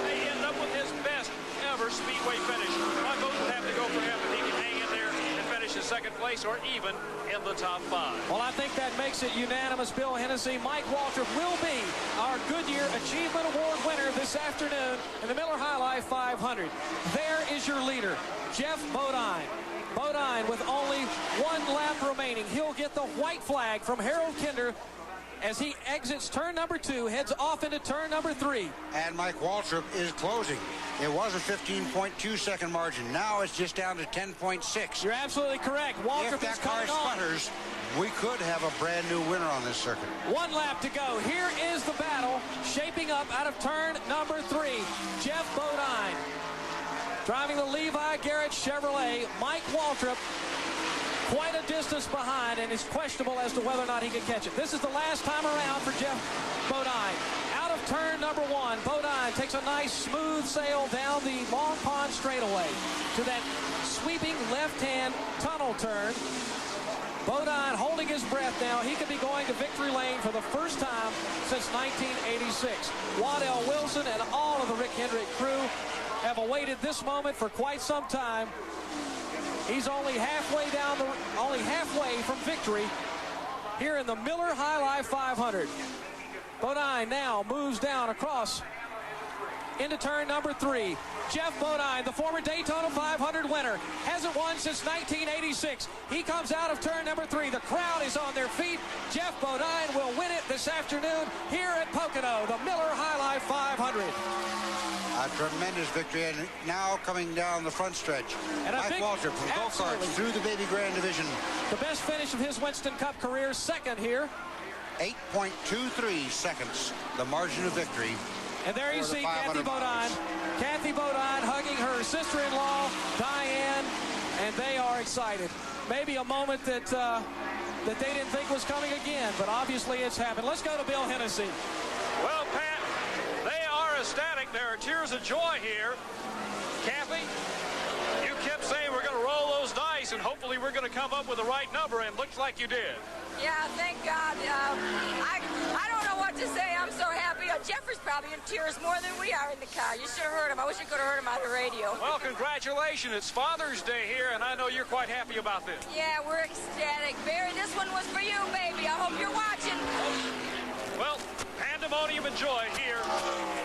Speaker 4: may end up with his best ever speedway finish. My vote would have to go for him if he can hang in there and finish in second place or even in the top 5.
Speaker 1: Well, I think that makes it unanimous. Bill Hennessy, Mike Waltrip will be our Goodyear Achievement Award winner this afternoon in the Miller High Life 500. There is your leader, Jeff Bodine. Bodine with only 1 lap remaining. He'll get the white flag from Harold Kinder as he exits turn number 2, heads off into turn number 3.
Speaker 2: And Mike Waltrip is closing. It was a 15.2-second margin. Now it's just down to 10.6.
Speaker 1: You're absolutely correct. Waltrip
Speaker 2: if that
Speaker 1: is
Speaker 2: car
Speaker 1: coming on.
Speaker 2: sputters, We could have a brand new winner on this circuit.
Speaker 1: 1 lap to go. Here is the battle shaping up out of turn number 3. Jeff Bodine driving the Levi Garrett Chevrolet. Mike Waltrip quite a distance behind, and it's questionable as to whether or not he can catch it. This is the last time around for Jeff Bodine. Out of turn number 1, Bodine takes a nice smooth sail down the Long Pond straightaway to that sweeping left-hand tunnel turn. Bodine holding his breath now. He could be going to victory lane for the first time since 1986. Waddell Wilson and all of the Rick Hendrick crew have awaited this moment for quite some time. He's only halfway from victory here in the Miller High Life 500. Bodine now moves down across into turn number 3. Jeff Bodine, the former Daytona 500 winner, hasn't won since 1986. He comes out of turn number 3. The crowd is on their feet. Jeff Bodine will win it this afternoon here at Pocono, the Miller High Life 500.
Speaker 2: A tremendous victory, and now coming down the front stretch.
Speaker 1: And
Speaker 2: Mike Waltrip from go-karts through the Baby Grand Division.
Speaker 1: The best finish of his Winston Cup career, second here.
Speaker 2: 8.23 seconds, the margin of victory.
Speaker 1: And there you see Kathy Bodine. Kathy Bodine hugging her sister-in-law, Diane, and they are excited. Maybe a moment that they didn't think was coming again, but obviously it's happened. Let's go to Bill Hennessy.
Speaker 4: Well, Pat, they are ecstatic. There are tears of joy here. Kathy, you kept saying we're going to roll those dice, and hopefully we're going to come up with the right number, and looks like you did.
Speaker 14: Yeah, thank God. I don't know what to say. I'm so happy. Jeffrey's probably in tears more than we are in the car. You should have heard him. I wish you could have heard him on the radio.
Speaker 4: Well, congratulations. It's Father's Day here, and I know you're quite happy about this.
Speaker 14: Yeah, we're ecstatic. Barry, this one was for you, baby. I hope you're watching.
Speaker 4: Well, pandemonium and joy here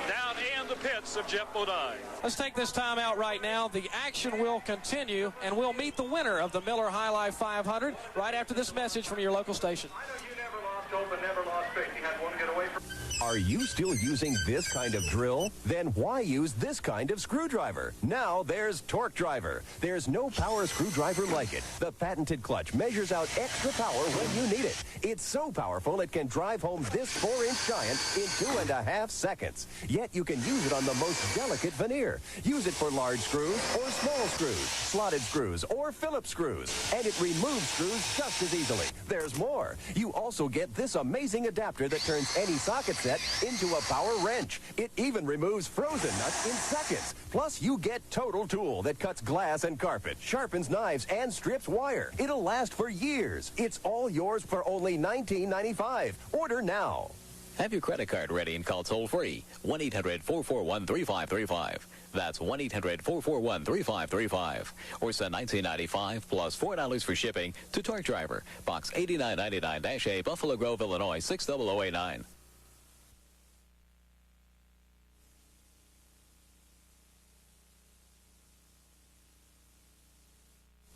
Speaker 4: down in the pits of Jeff Bodine.
Speaker 1: Let's take this time out right now. The action will continue, and we'll meet the winner of the Miller High Life 500 right after this message from your local station.
Speaker 16: I know you never lost hope and never lost faith. You had one get away from...
Speaker 18: Are you still using this kind of drill? Then why use this kind of screwdriver? Now there's Torque Driver. There's no power screwdriver like it. The patented clutch measures out extra power when you need it. It's so powerful it can drive home this 4-inch giant in 2.5 seconds. Yet you can use it on the most delicate veneer. Use it for large screws or small screws, slotted screws or Phillips screws. And it removes screws just as easily. There's more. You also get this amazing adapter that turns any socket set into a power wrench. It even removes frozen nuts in seconds. Plus, you get Total Tool that cuts glass and carpet, sharpens knives, and strips wire. It'll last for years. It's all yours for only $19.95. Order now.
Speaker 20: Have your credit card ready and call toll-free. 1-800-441-3535. That's 1-800-441-3535. Or send $19.95 plus $4 for shipping to Torque Driver, Box 8999-A, Buffalo Grove, Illinois, 60089.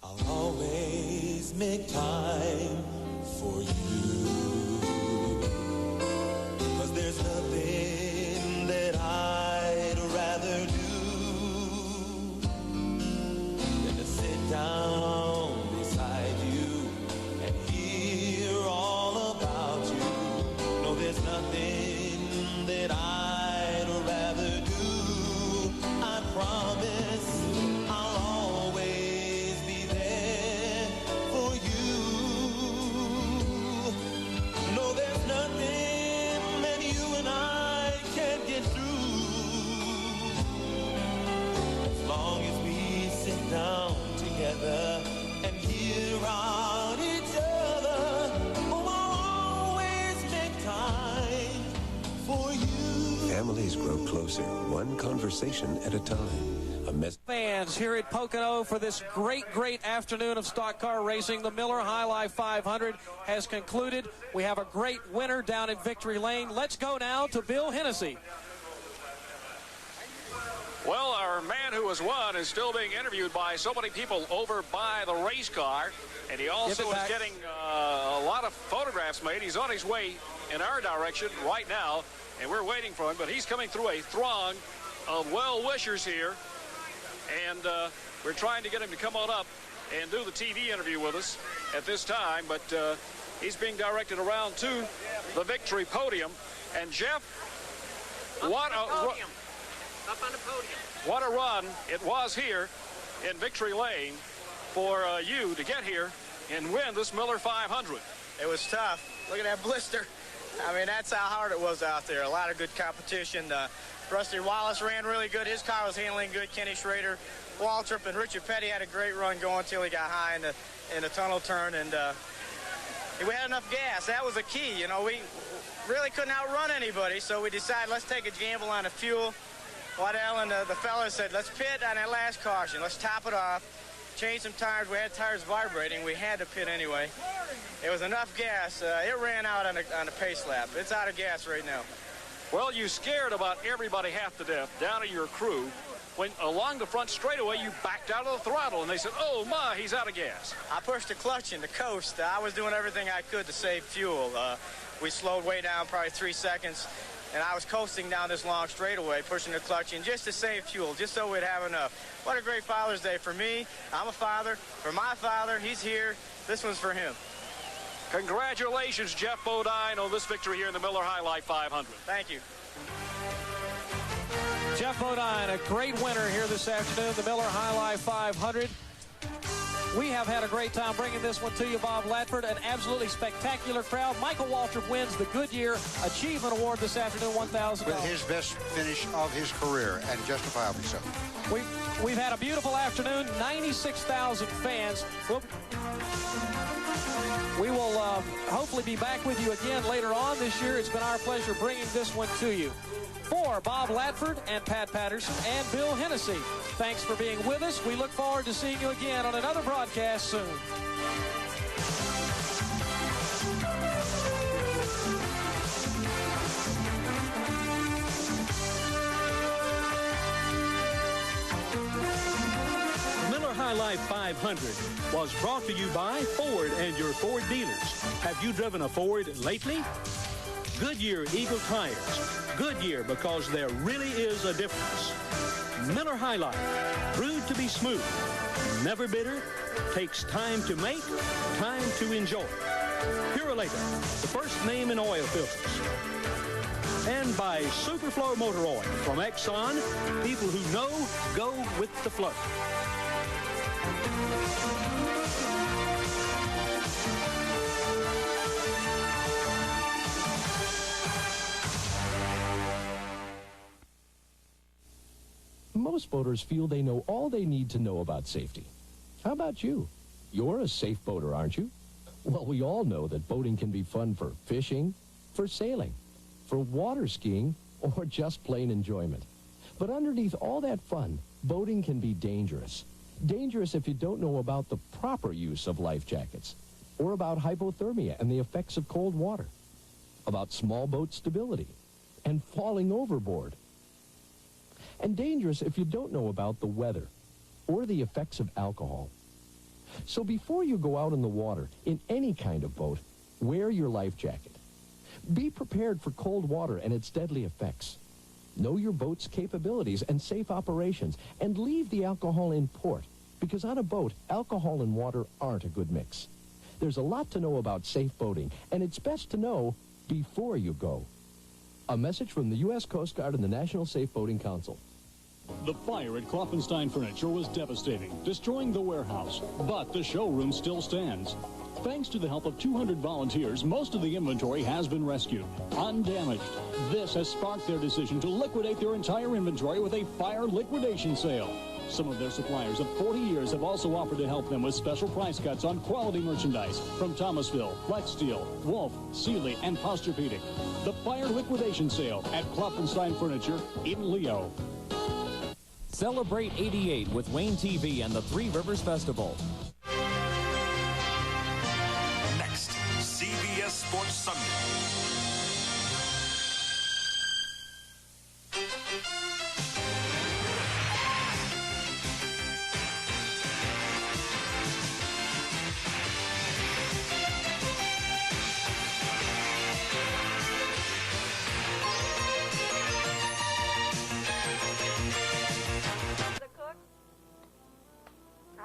Speaker 25: I'll always make time for you, 'cause there's nothing that I'd rather do than to sit down beside you and hear all about you. No, there's nothing that I'd rather do. I promise I'll always be there for you. No, there's nothing that you and I can't get through. As long as we sit down together and hear out each other, oh, I'll always make time for you.
Speaker 3: Families grow closer, one conversation at a time.
Speaker 1: Fans here at Pocono for this great afternoon of stock car racing. The Miller High Life 500 has concluded. We have a great winner down in Victory Lane. Let's go now to Bill Hennessy.
Speaker 4: Well, our man who has won is still being interviewed by so many people over by the race car, and he also is getting a lot of photographs made. He's on his way in our direction right now, and we're waiting for him, but he's coming through a throng of well-wishers here, and we're trying to get him to come on up and do the TV interview with us at this time, but he's being directed around to the victory podium. And Jeff, what a run it was here in Victory Lane for you to get here and win this Miller 500.
Speaker 19: It was tough. Look at that blister. I mean, that's how hard it was out there. A lot of good competition. Rusty Wallace ran really good. His car was handling good. Kenny Schrader, Waltrip, and Richard Petty had a great run going until he got high in the tunnel turn, and we had enough gas. That was the key. You know, we really couldn't outrun anybody, so we decided let's take a gamble on the fuel. Waddell and the fellas said, let's pit on that last caution. Let's top it off. Change some tires. We had tires vibrating. We had to pit anyway. It was enough gas. It ran out on the pace lap. It's out of gas right now.
Speaker 4: Well, you scared about everybody half to death down to your crew. When along the front straightaway, you backed out of the throttle, and they said, oh, my, he's out of gas.
Speaker 19: I pushed the clutch in the coast. I was doing everything I could to save fuel. We slowed way down, probably 3 seconds, and I was coasting down this long straightaway, pushing the clutch in just to save fuel, just so we'd have enough. What a great Father's Day for me. I'm a father. For my father, he's here. This one's for him.
Speaker 4: Congratulations, Jeff Bodine, on this victory here in the Miller High Life 500.
Speaker 19: Thank you.
Speaker 1: Jeff Bodine, a great winner here this afternoon, the Miller High Life 500. We have had a great time bringing this one to you, Bob Latford. An absolutely spectacular crowd. Michael Waltrip wins the Goodyear Achievement Award this afternoon, $1,000.
Speaker 2: With his best finish of his career, and justifiably so.
Speaker 1: We've had a beautiful afternoon, 96,000 fans. We will hopefully be back with you again later on this year. It's been our pleasure bringing this one to you. For Bob Latford and Pat Patterson and Bill Hennessy, thanks for being with us. We look forward to seeing you again on another broadcast soon.
Speaker 21: Miller High Life 500 was brought to you by Ford and your Ford dealers. Have you driven a Ford lately? Goodyear Eagle Tires. Goodyear, because there really is a difference. Miller High Life, brewed to be smooth, never bitter, takes time to make, time to enjoy. Purolator, the first name in oil filters. And by Superflow Motor Oil from Exxon, people who know go with the flow.
Speaker 7: Most boaters feel they know all they need to know about safety. How about you? You're a safe boater, aren't you? Well, we all know that boating can be fun for fishing, for sailing, for water skiing, or just plain enjoyment. But underneath all that fun, boating can be dangerous. Dangerous if you don't know about the proper use of life jackets, or about hypothermia and the effects of cold water, about small boat stability, and falling overboard. And dangerous if you don't know about the weather or the effects of alcohol. So before you go out in the water in any kind of boat, wear your life jacket. Be prepared for cold water and its deadly effects. Know your boat's capabilities and safe operations, and leave the alcohol in port, because on a boat, alcohol and water aren't a good mix. There's a lot to know about safe boating, and it's best to know before you go. A message from the U.S. Coast Guard and the National Safe Boating Council.
Speaker 22: The fire at Klopfenstein Furniture was devastating, destroying the warehouse, but the showroom still stands. Thanks to the help of 200 volunteers, most of the inventory has been rescued, undamaged. This has sparked their decision to liquidate their entire inventory with a fire liquidation sale. Some of their suppliers of 40 years have also offered to help them with special price cuts on quality merchandise from Thomasville, Flex Steel, Wolf, Sealy, and Posturepedic. The fire liquidation sale at Klopfenstein Furniture in Leo.
Speaker 17: Celebrate 88 with Wayne TV and the Three Rivers Festival.
Speaker 23: Next, CBS Sports Sunday.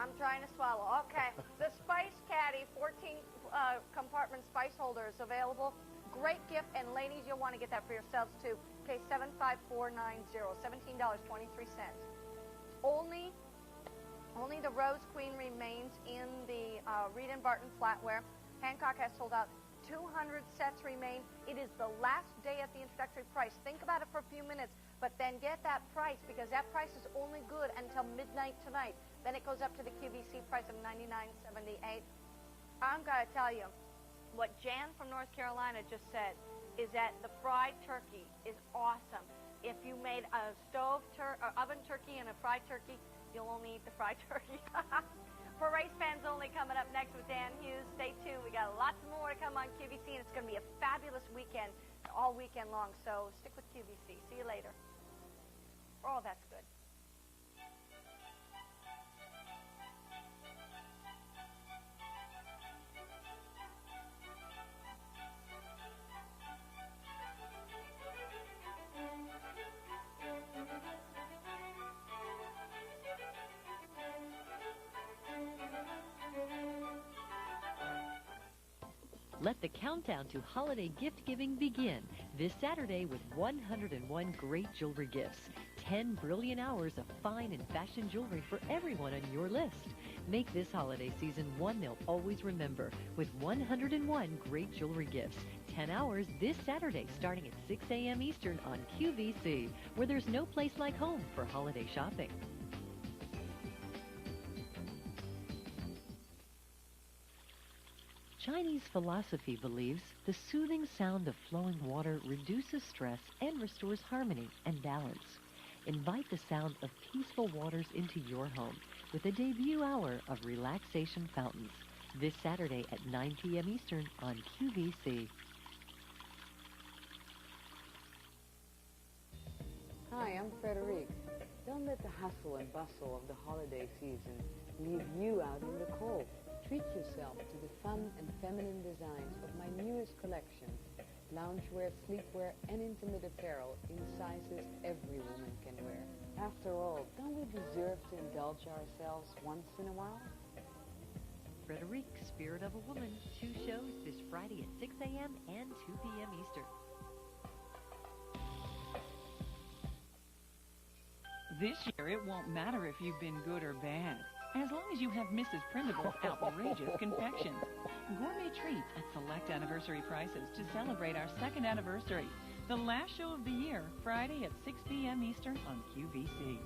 Speaker 5: I'm trying to swallow. Okay. The Spice Caddy 14 compartment spice holder is available. Great gift, and ladies, you'll want to get that for yourselves too. Okay, 75490, $17.23. Only the Rose Queen remains in the Reed & Barton flatware. Hancock has sold out. 200 sets remain. It is the last day at the introductory price. Think about it for a few minutes, but then get that price, because that price is only good until midnight tonight. Then it goes up to the QVC price of $99.78. I'm going to tell you, what Jan from North Carolina just said is that the fried turkey is awesome. If you made a oven turkey and a fried turkey, you'll only eat the fried turkey. For Race Fans Only, coming up next with Dan Hughes. Stay tuned. We got lots more to come on QVC, and it's going to be a fabulous weekend, all weekend long. So stick with QVC. See you later. Oh, that's good.
Speaker 6: Let the countdown to holiday gift-giving begin this Saturday with 101 great jewelry gifts. 10 brilliant hours of fine and fashion jewelry for everyone on your list. Make this holiday season one they'll always remember with 101 great jewelry gifts. 10 hours this Saturday starting at 6 a.m. Eastern on QVC, where there's no place like home for holiday shopping. Chinese philosophy believes the soothing sound of flowing water reduces stress and restores harmony and balance. Invite the sound of peaceful waters into your home with a debut hour of relaxation fountains this Saturday at 9 p.m. Eastern on QVC.
Speaker 9: Hi, I'm Frederique. Don't let the hustle and bustle of the holiday season leave you out in the cold. Treat yourself to the fun and feminine designs of my newest collection. Loungewear, sleepwear, and intimate apparel in sizes every woman can wear. After all, don't we deserve to indulge ourselves once in a while?
Speaker 6: Frederique, Spirit of a Woman, 2 shows this Friday at 6 a.m. and 2 p.m. Eastern.
Speaker 10: This year, it won't matter if you've been good or bad, as long as you have Mrs. Printable's outrageous confections. Gourmet treats at select anniversary prices to celebrate our 2nd anniversary. The last show of the year, Friday at 6 p.m. Eastern on QVC.